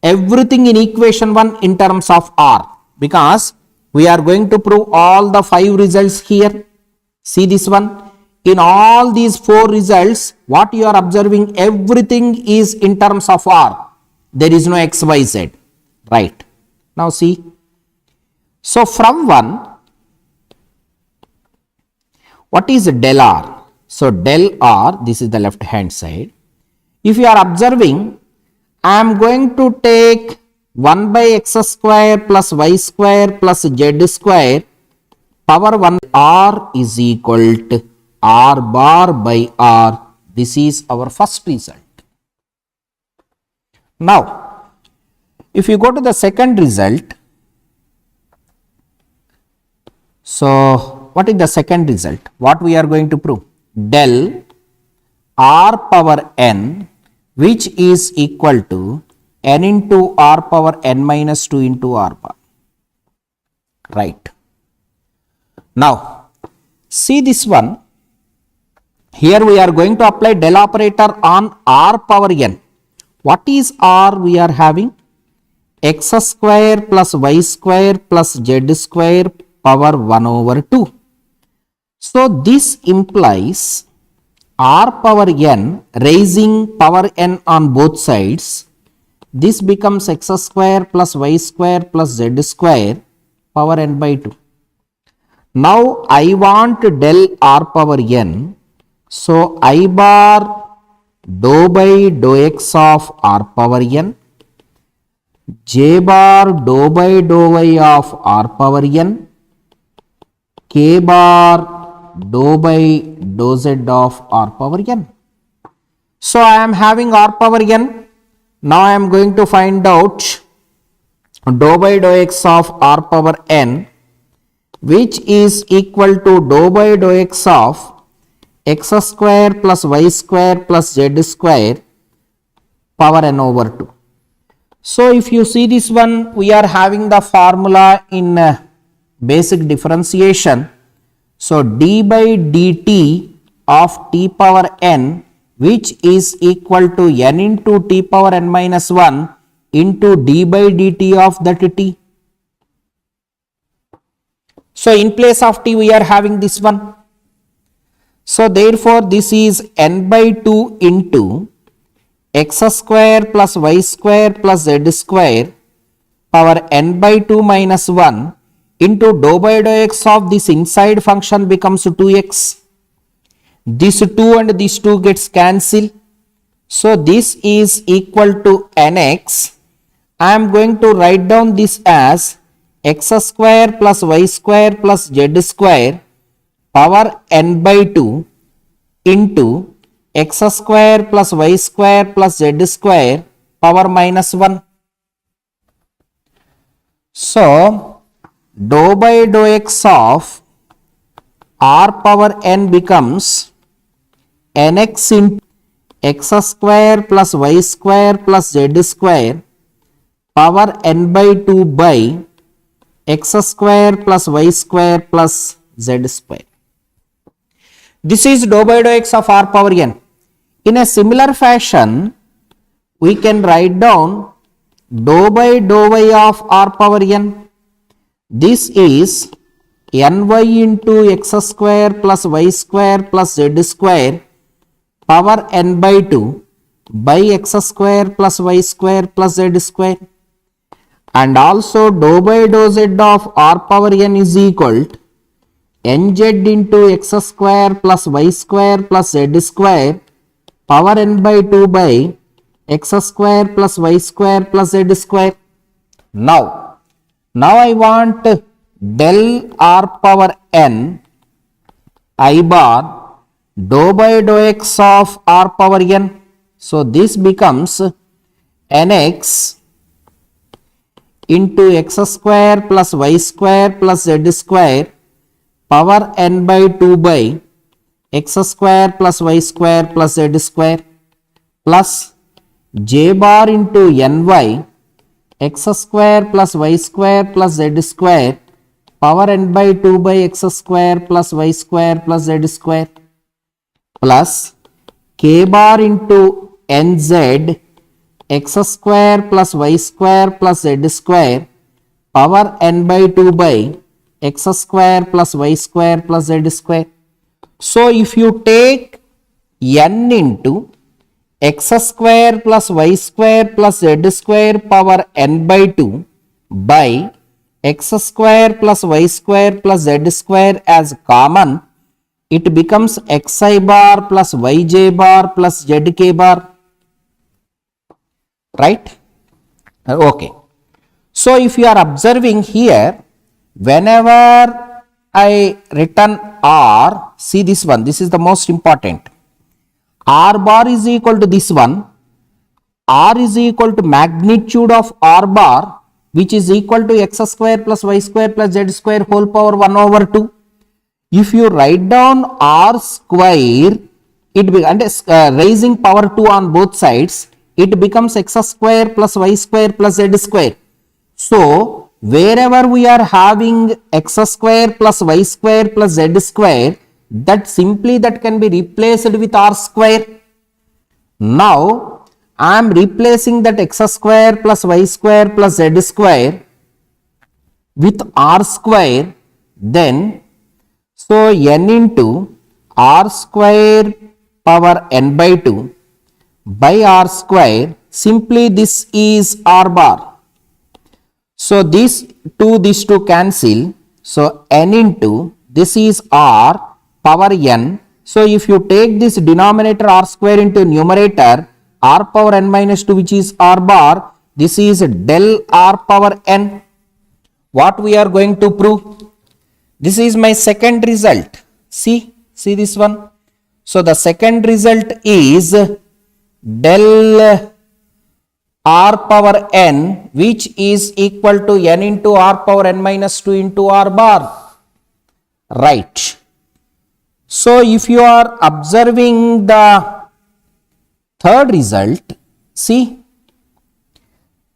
everything in equation 1 in terms of r, because we are going to prove all the 5 results here. See this one. In all these 4 results, what you are observing, everything is in terms of r. There is no x, y, z. Right. Now see. So from 1, what is del r? So del r, this is the left hand side. If you are observing, I am going to take 1 by x square plus y square plus z square power 1. R is equal to r bar by r. This is our first result. Now, if you go to the second result, so what is the second result? What we are going to prove? Del r power n, which is equal to n into r power n minus 2 into r bar. Right. Now, see this one. Here we are going to apply del operator on r power n. What is r we are having? X square plus y square plus z square power 1 over 2. So, this implies r power n raising power n on both sides. This becomes x square plus y square plus z square power n by 2. Now, I want del r power n. So, I bar dou by dou x of r power n, j bar dou by dou y of r power n, k bar dou by dou z of r power n. So, I am having r power n. Now, I am going to find out dou by dou x of r power n, which is equal to dou by dou x of x square plus y square plus z square power n over 2. So, if you see this one, we are having the formula in basic differentiation. So, d by dt of t power n, which is equal to n into t power n minus 1 into d by dt of that t. So, in place of t we are having this one. So, therefore, this is n by 2 into x square plus y square plus z square power n by 2 minus 1 into dou by dou x of this inside function becomes 2x. This 2 and this 2 gets cancelled. So, this is equal to nx. I am going to write down this as x square plus y square plus z square power n by 2 into x square plus y square plus z square power minus 1. So, dou by dou x of r power n becomes nx into x square plus y square plus z square power n by 2 by x square plus y square plus z square. This is dou by dou x of r power n. In a similar fashion, we can write down dou by dou y of r power n. This is ny into x square plus y square plus z square power n by 2 by x square plus y square plus z square. And also dou by dou z of r power n is equal to nz into x square plus y square plus z square power n by 2 by x square plus y square plus z square. Now I want del r power n I bar dou by dou x of r power n. So this becomes nx into x square plus y square plus z square power n by 2 by x square plus y square plus z square plus j bar into ny x square plus y square plus z square power n by 2 by x square plus y square plus z square plus k bar into nz x square plus y square plus z square power n by 2 by x square plus y square plus z square. So if you take n into x square plus y square plus z square power n by 2 by x square plus y square plus z square as common, it becomes xi bar plus yj bar plus zk bar. Right? Okay. So if you are observing here, whenever I written r, see this one, this is the most important. R bar is equal to this one. R is equal to magnitude of R bar, which is equal to x square plus y square plus z square whole power 1 over 2. If you write down R square, it becomes raising power 2 on both sides, it becomes x square plus y square plus z square. So wherever we are having x square plus y square plus z square, that simply that can be replaced with r square. Now I am replacing that x square plus y square plus z square with r square, then so n into r square power n by 2 by r square, simply this is r bar. So these two cancel, so n into this is r power n. So if you take this denominator r square into numerator, r power n minus 2, which is r bar, this is del r power n. What we are going to prove? This is my second result. See this one. So the second result is del r power n, which is equal to n into r power n minus 2 into r bar. Right. So if you are observing the third result, see.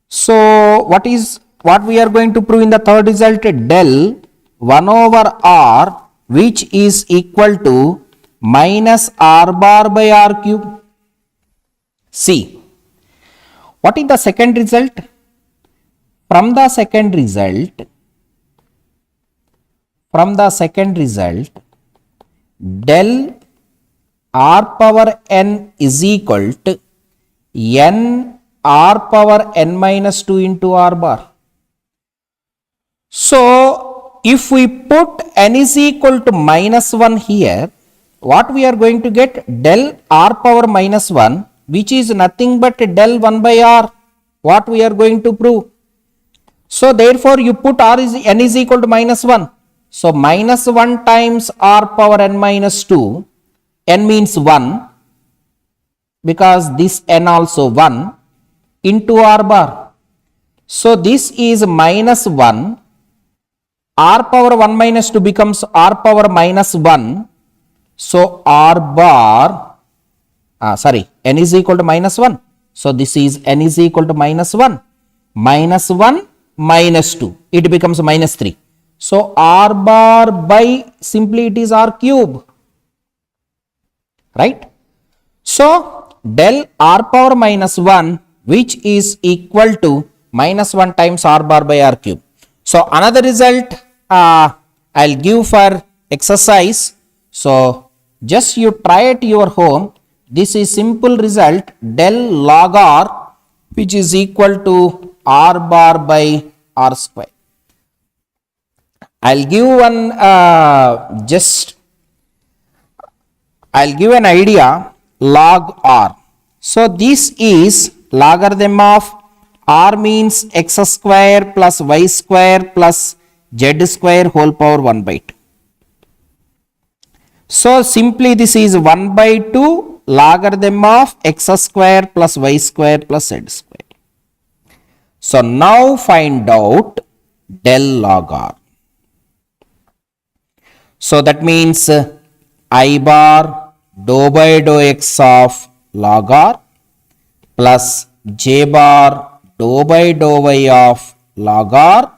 So what we are going to prove in the third result? Del 1 over r, which is equal to minus r bar by r cube. See, what is the second result? From the second result, del r power n is equal to n r power n minus 2 into r bar. So if we put n is equal to minus 1 here, what we are going to get? Del r power minus 1, which is nothing but del 1 by r. What we are going to prove? So therefore you put n is equal to minus 1. So minus 1 times r power n minus 2, n means 1, because this n also 1, into r bar. So this is minus 1, r power 1 minus 2 becomes r power minus 1. So r bar, n is equal to minus 1. So this is n is equal to minus 1. Minus 1 minus 2. It becomes minus 3. So r bar by, simply it is r cube. Right? So del r power minus 1, which is equal to minus 1 times r bar by r cube. So another result I'll give for exercise. So just you try at your home. This is simple result, del log r, which is equal to r bar by r square. I'll give one I'll give an idea, log r. So this is logarithm of r means x square plus y square plus z square whole power 1 by 2. So simply this is 1 by 2 logarithm of x square plus y square plus z square. So now find out del log r. So that means I bar dou by dou x of log r plus j bar dou by dou y of log r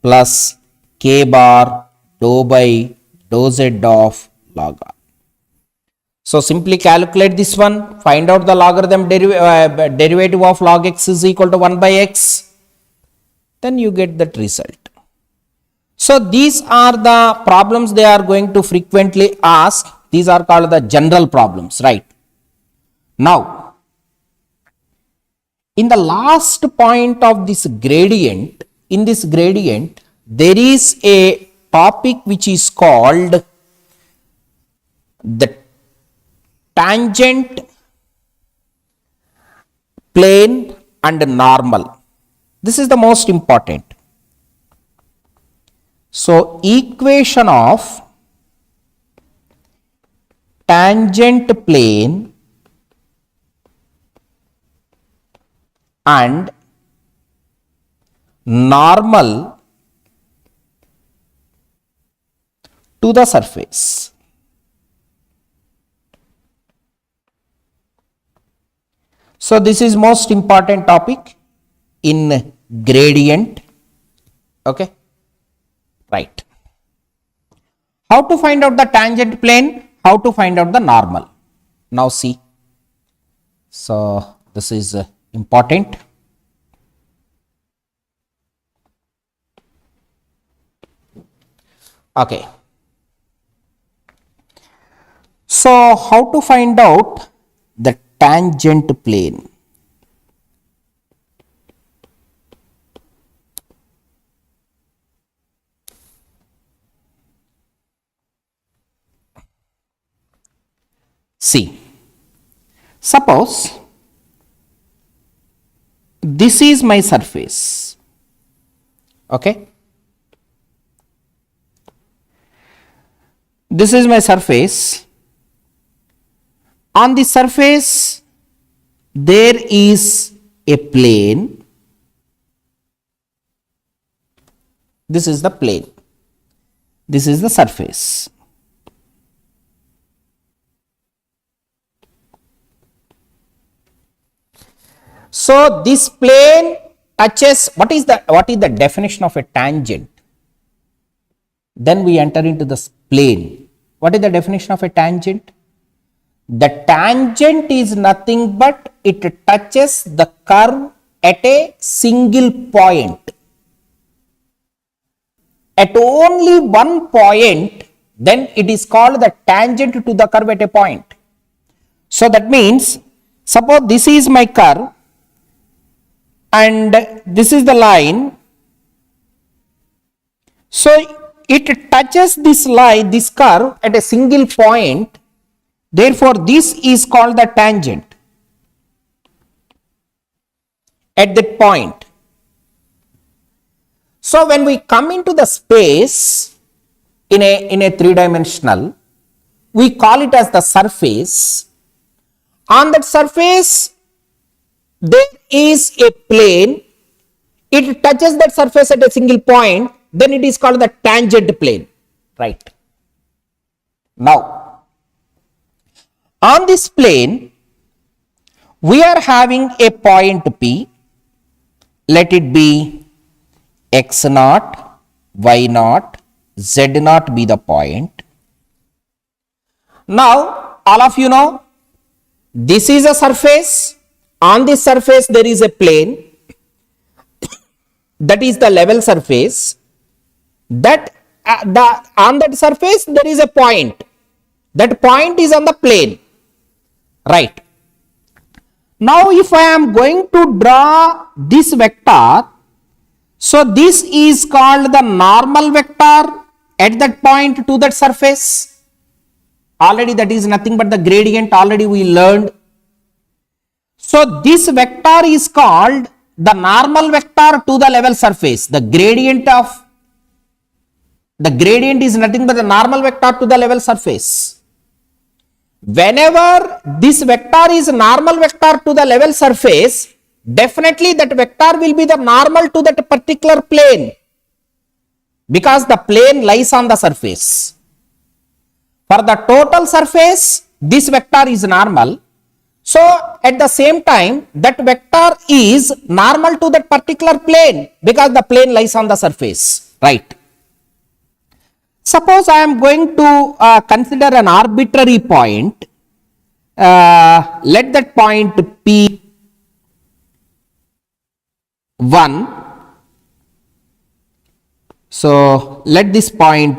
plus k bar dou by dou z of log r. So simply calculate this one, find out the logarithm derivative of log x is equal to 1 by x, then you get that result. So these are the problems they are going to frequently ask. These are called the general problems, right? Now, in the last point of this gradient, in this gradient, there is a topic which is called the tangent plane and normal. This is the most important. So equation of tangent plane and normal to the surface. So this is most important topic in gradient. Okay, right. How to find out the tangent plane? How to find out the normal? Now see. So this is important. Okay. So how to find out the tangent plane? See, suppose this is my surface, okay, this is my surface. On the surface there is a plane, this is the plane, this is the surface. So this plane touches, what is the definition of a tangent? Then we enter into this plane. What is the definition of a tangent? The tangent is nothing but it touches the curve at a single point. At only one point, then it is called the tangent to the curve at a point. So that means, suppose this is my curve and this is the line. So it touches this line, this curve at a single point. Therefore, this is called the tangent at that point. So when we come into the space in a three-dimensional, we call it as the surface. On that surface, there is a plane. It touches that surface at a single point. Then it is called the tangent plane, right? Now, on this plane, we are having a point P. Let it be x naught, y naught, z naught be the point. Now, all of you know, this is a surface. On this surface, there is a plane. That is the level surface. That on that surface, there is a point. That point is on the plane. Right. Now, if I am going to draw this vector, so this is called the normal vector at that point to that surface. Already that is nothing but the gradient, already we learned. So this vector is called the normal vector to the level surface. The gradient is nothing but the normal vector to the level surface. Whenever this vector is normal vector to the level surface, definitely that vector will be the normal to that particular plane, because the plane lies on the surface. For the total surface, this vector is normal. So at the same time, that vector is normal to that particular plane, because the plane lies on the surface, right? Suppose I am going to consider an arbitrary point. Let that point P1. So let this point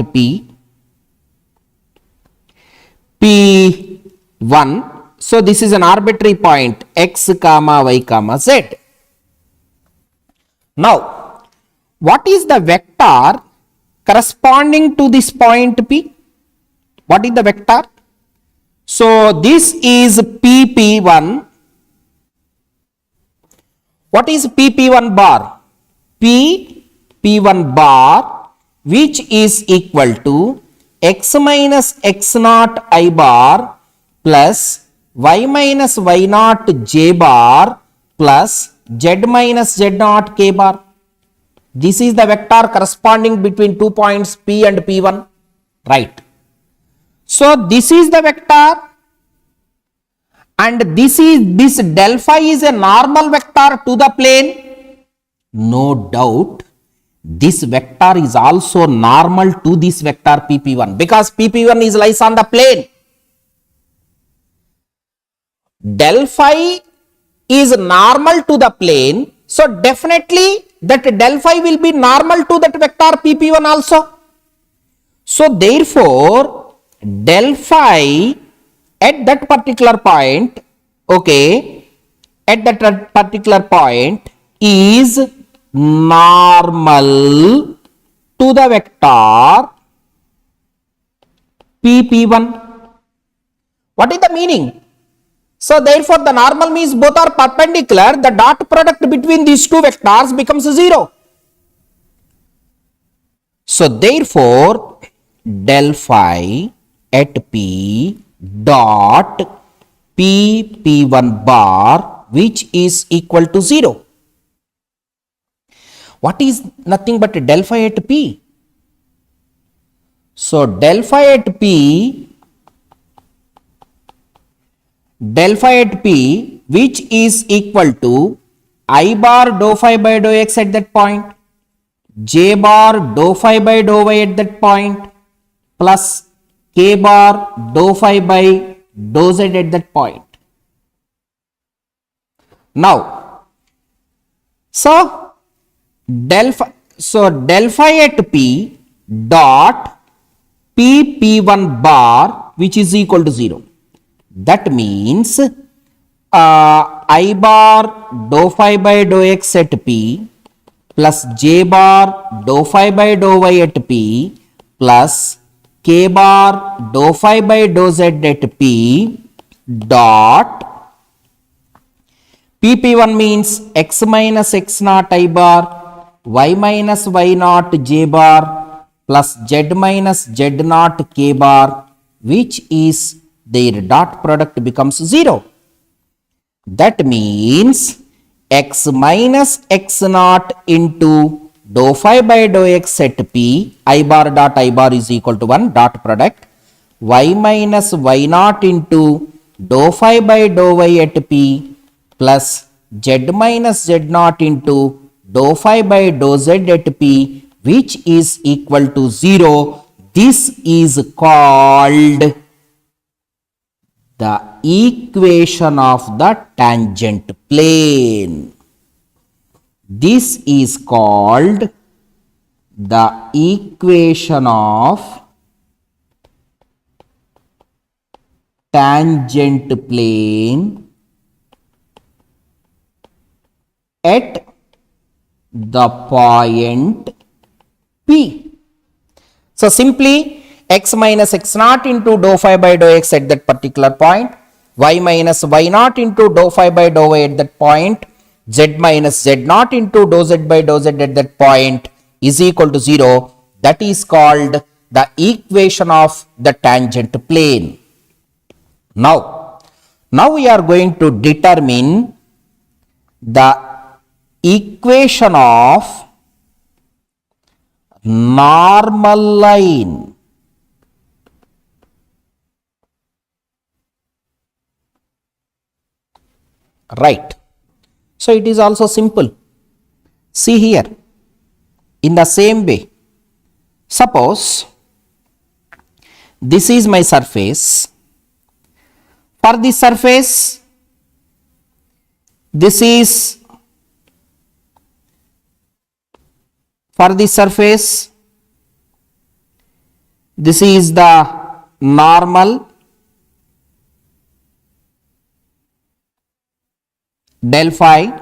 P1. So this is an arbitrary point x comma y comma z. Now, what is the vector corresponding to this point P? What is the vector? So this is PP1. What is PP1 bar? PP1 bar, which is equal to x minus x naught I bar plus y minus y naught j bar plus z minus z naught k bar. This is the vector corresponding between 2 points P and P1, right? So this is the vector, and this del phi is a normal vector to the plane. No doubt, this vector is also normal to this vector PP1, because PP1 is lies on the plane. Del phi is normal to the plane, so definitely that del phi will be normal to that vector PP1 also. So therefore, del phi at that particular point, okay, at that particular point is normal to the vector PP1. What is the meaning? So therefore, the normal means both are perpendicular. The dot product between these two vectors becomes 0. So therefore, del phi at P dot P1 bar, which is equal to 0. What is nothing but del phi at P? So del phi at P which is equal to I bar dou phi by dou x at that point, j bar dou phi by dou y at that point, plus k bar dou phi by dou z at that point. Now, del phi at P dot P1 bar, which is equal to 0. That means I bar dou phi by dou x at P plus j bar dou phi by dou y at P plus k bar dou phi by dou z at P dot PP1 means x minus x naught I bar, y minus y naught j bar plus z minus z naught k bar, which is their dot product becomes 0. That means x minus x naught into dou phi by dou x at P, I bar dot I bar is equal to 1, dot product, y minus y naught into dou phi by dou y at P plus z minus z naught into dou phi by dou z at P, which is equal to 0. This is called the equation of the tangent plane. This is called the equation of tangent plane at the point P. So simply x minus x naught into dou phi by dou x at that particular point y minus y naught into dou phi by dou y at that point, z minus z naught into dou z by dou z at that point is equal to 0. That is called the equation of the tangent plane. Now we are going to determine the equation of normal line. Right. So it is also simple. See here, in the same way, suppose this is my surface. For this surface, this is the normal del phi.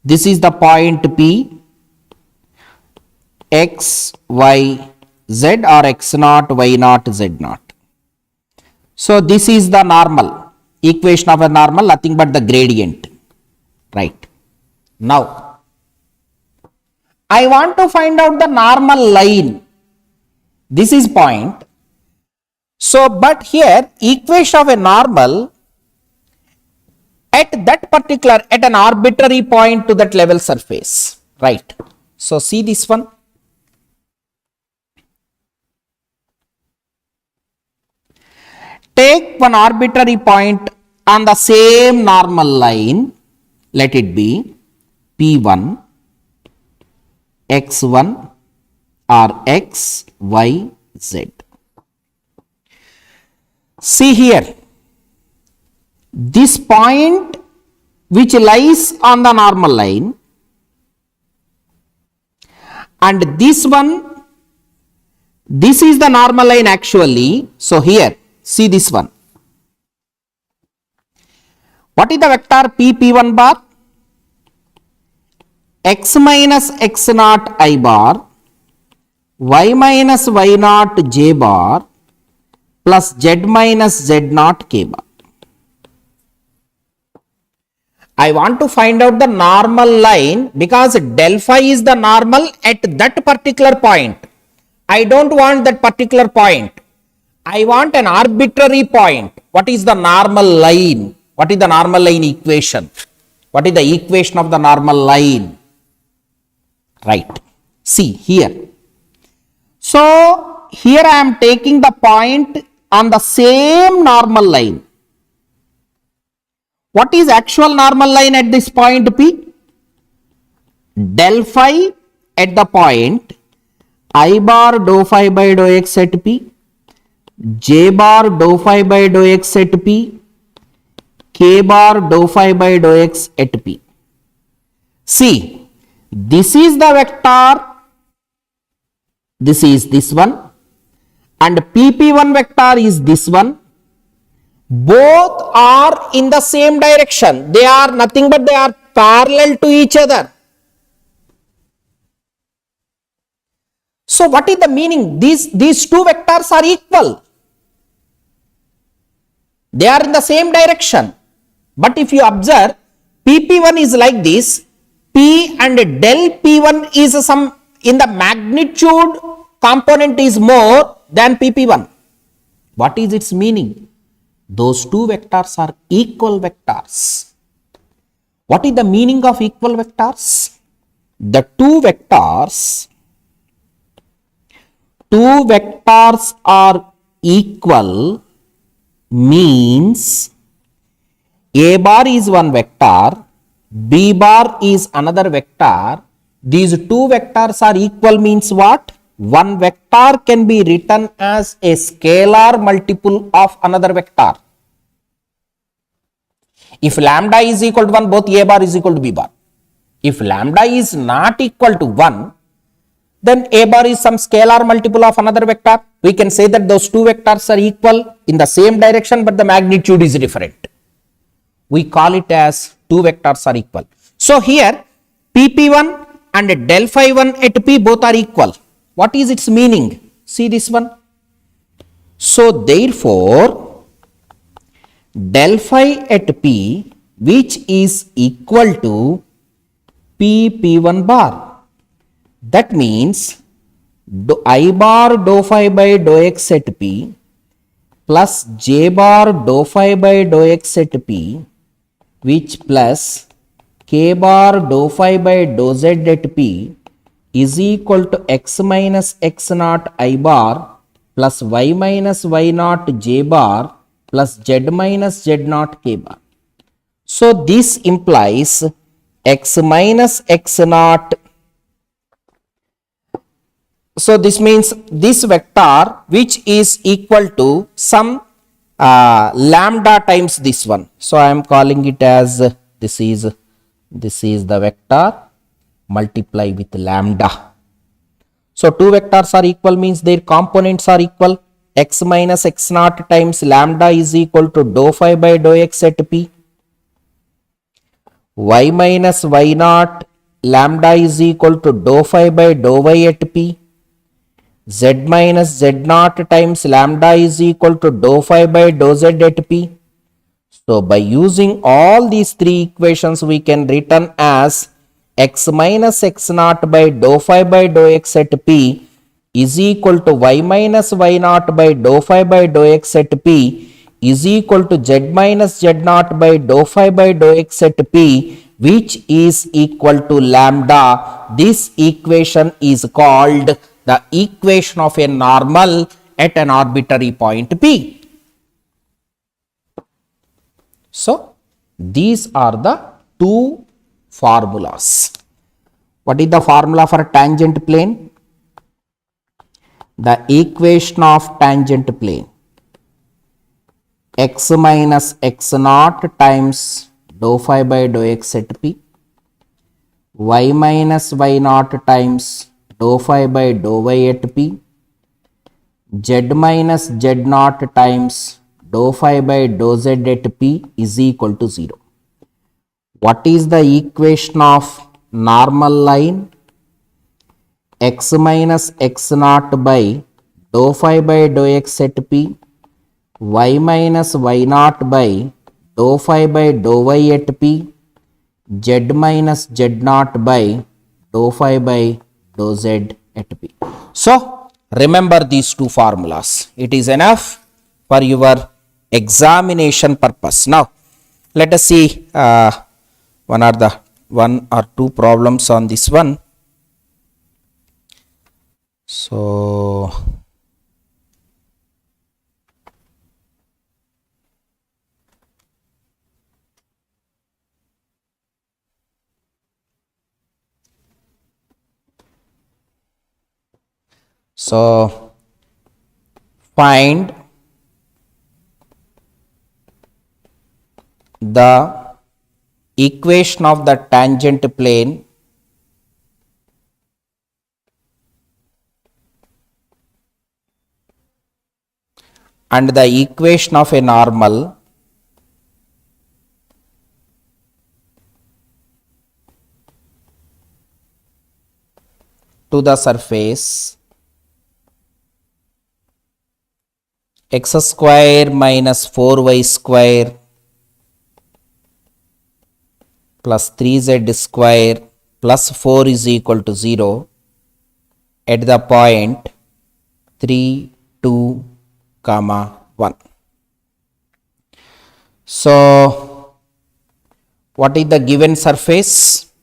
This is the point P, x, y, z, or x naught, y naught, z naught. So this is the normal, equation of a normal, nothing but the gradient, right? Now I want to find out the normal line. This is point. So but here equation of a normal at that particular, at an arbitrary point to that level surface, right? So see this one. Take one arbitrary point on the same normal line, let it be P1, x1 or x, y, z. See here, this point which lies on the normal line and this one, this is the normal line actually. So here, see this one. What is the vector P1 bar? X minus x naught I bar, y minus y naught j bar, plus z minus z naught k bar. I want to find out the normal line because del phi is the normal at that particular point. I don't want that particular point. I want an arbitrary point. What is the normal line? What is the normal line equation? What is the equation of the normal line? Right. See here. So here I am taking the point on the same normal line. What is actual normal line at this point P? Del phi at the point I bar dou phi by dou x at P, j bar dou phi by dou x at P, k bar dou phi by dou x at P. See, this is the vector, this is this one, and PP1 vector is this one. Both are in the same direction. They are nothing but they are parallel to each other. So what is the meaning? These two vectors are equal. They are in the same direction. But if you observe, PP1 is like this, P and del P1 is some, in the magnitude component is more than PP1. What is its meaning? Those two vectors are equal vectors. What is the meaning of equal vectors? The two vectors are equal means A bar is one vector, B bar is another vector. These two vectors are equal means what? One vector can be written as a scalar multiple of another vector. If lambda is equal to 1, both A bar is equal to B bar. If lambda is not equal to 1, then A bar is some scalar multiple of another vector. We can say that those two vectors are equal in the same direction, but the magnitude is different. We call it as two vectors are equal. So here PP1 and del phi 1 at P both are equal. What is its meaning? See this one. So therefore, del phi at P, which is equal to P1 bar. That means I bar dou phi by dou x at P plus J bar dou phi by dou x at P, which plus K bar dou phi by dou z at P is equal to x minus x naught I bar plus y minus y naught j bar plus z minus z naught k bar. So this implies x minus x naught. So this means this vector which is equal to some lambda times this one. So I am calling it as this is the vector multiply with lambda. So two vectors are equal means their components are equal. X minus x naught times lambda is equal to dou phi by dou x at P. Y minus y naught lambda is equal to dou phi by dou y at P. Z minus z naught times lambda is equal to dou phi by dou z at P. So by using all these three equations, we can written as x minus x naught by dou phi by dou x at P is equal to y minus y naught by dou phi by dou x at P is equal to z minus z naught by dou phi by dou x at P, which is equal to lambda. This equation is called the equation of a normal at an arbitrary point P. So these are the two formulas. What is the formula for tangent plane? The equation of tangent plane, x minus x naught times dou phi by dou x at P, y minus y naught times dou phi by dou y at P, z minus z naught times dou phi by dou z at P is equal to 0. What is the equation of normal line? X minus x naught by dou phi by dou x at P, y minus y naught by dou phi by dou y at P, z minus z naught by dou phi by dou z at P. So remember these two formulas. It is enough for your examination purpose. Now let us see one or two problems on this one. So find the equation of the tangent plane and the equation of a normal to the surface x square minus 4y square plus 3z square plus 4 is equal to 0 at the point 3, 2, 1. So what is the given surface?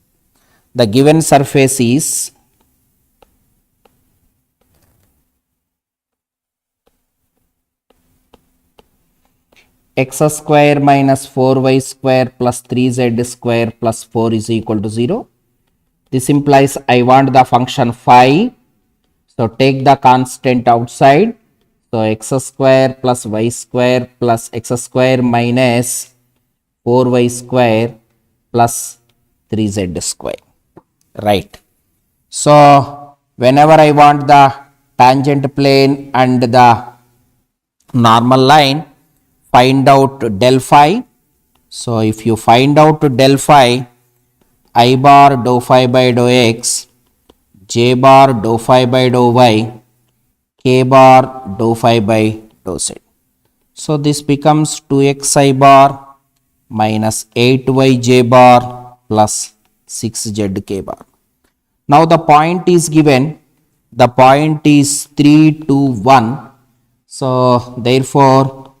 The given surface is x square minus 4y square plus 3z square plus 4 is equal to 0. This implies I want the function phi. So take the constant outside. So x square plus y square plus x square minus 4y square plus 3z square. Right. So whenever I want the tangent plane and the normal line, find out del phi. So if you find out del phi, I bar dou phi by dou x, j bar dou phi by dou y, k bar dou phi by dou z. So this becomes 2xi bar minus 8yj bar plus 6zk bar. Now the point is given, the point is 3 to 1. So therefore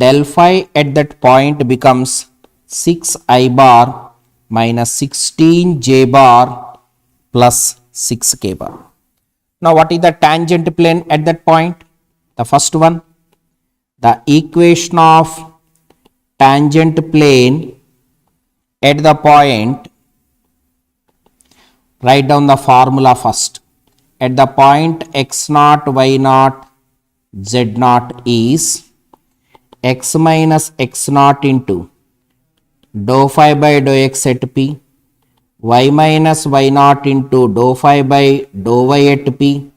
del phi at that point becomes 6i bar minus 16j bar plus 6k bar. Now what is the tangent plane at that point? The first one, the equation of tangent plane at the point, write down the formula first. At the point x naught, y naught, z naught is x minus x naught into dou phi by dou x at p, y minus y naught into dou phi by dou y at p,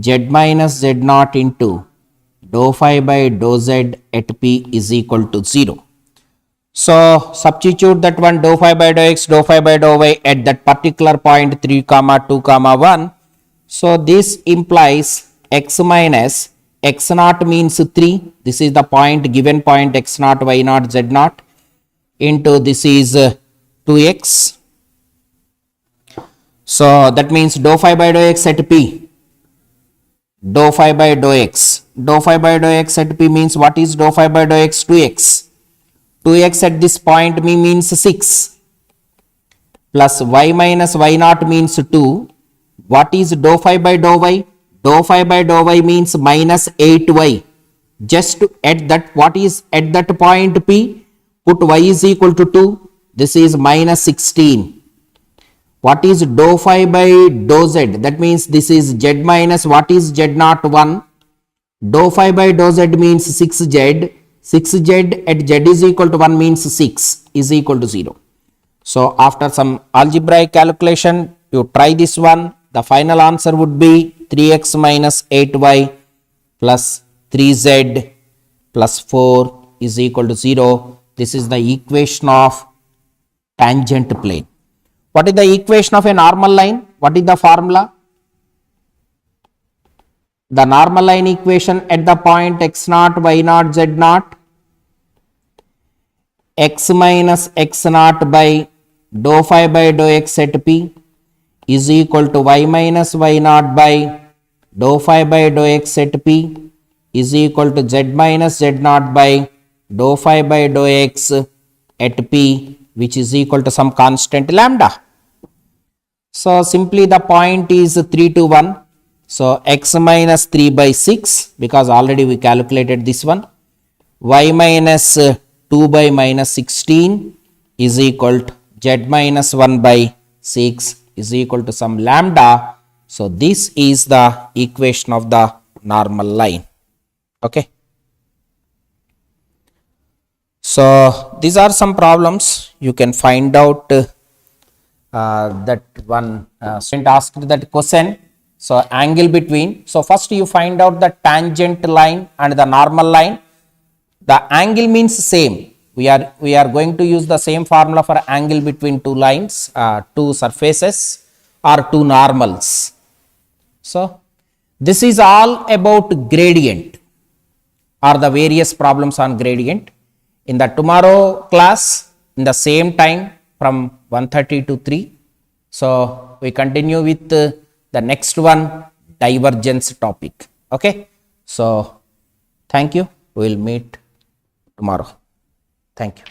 z minus z naught into dou phi by dou z at p is equal to 0. So substitute that one dou phi by dou x, dou phi by dou y at that particular point 3 comma 2 comma 1. So this implies x minus x naught means 3. This is the point, given point x naught, y naught, z naught, into this is 2x. So that means dou phi by dou x at p, dou phi by dou x. Dou phi by dou x at p means what is dou phi by dou x? 2x. 2x at this point means 6 plus y minus y naught means 2. What is dou phi by dou y? Dou phi by dou y means minus 8y. Just at that, what is at that point p? Put y is equal to 2. This is minus 16. What is dou phi by dou z? That means this is z minus what is z naught 1. Dou phi by dou z means 6z. 6z at z is equal to 1 means 6 is equal to 0. So after some algebraic calculation, you try this one. The final answer would be 3x minus 8y plus 3z plus 4 is equal to 0. This is the equation of tangent plane. What is the equation of a normal line? What is the formula? The normal line equation at the point x naught, y naught, z naught, x minus x naught by dou phi by dou x at p is equal to y minus y naught by dou phi by dou x at p is equal to z minus z naught by dou phi by dou x at p, which is equal to some constant lambda. So simply the point is 3 to 1. So x minus 3 by 6, because already we calculated this one, y minus 2 by minus 16 is equal to z minus 1 by 6 is equal to some lambda. So this is the equation of the normal line. Okay. So these are some problems. You can find out that one student asked that question. So angle between. So first you find out the tangent line and the normal line. The angle means same. We are going to use the same formula for angle between two lines, two surfaces or two normals. So this is all about gradient or the various problems on gradient. In the tomorrow class, in the same time from 1:30 to 3. So we continue with the next one, divergence topic. Okay. So thank you. We will meet tomorrow. Thank you.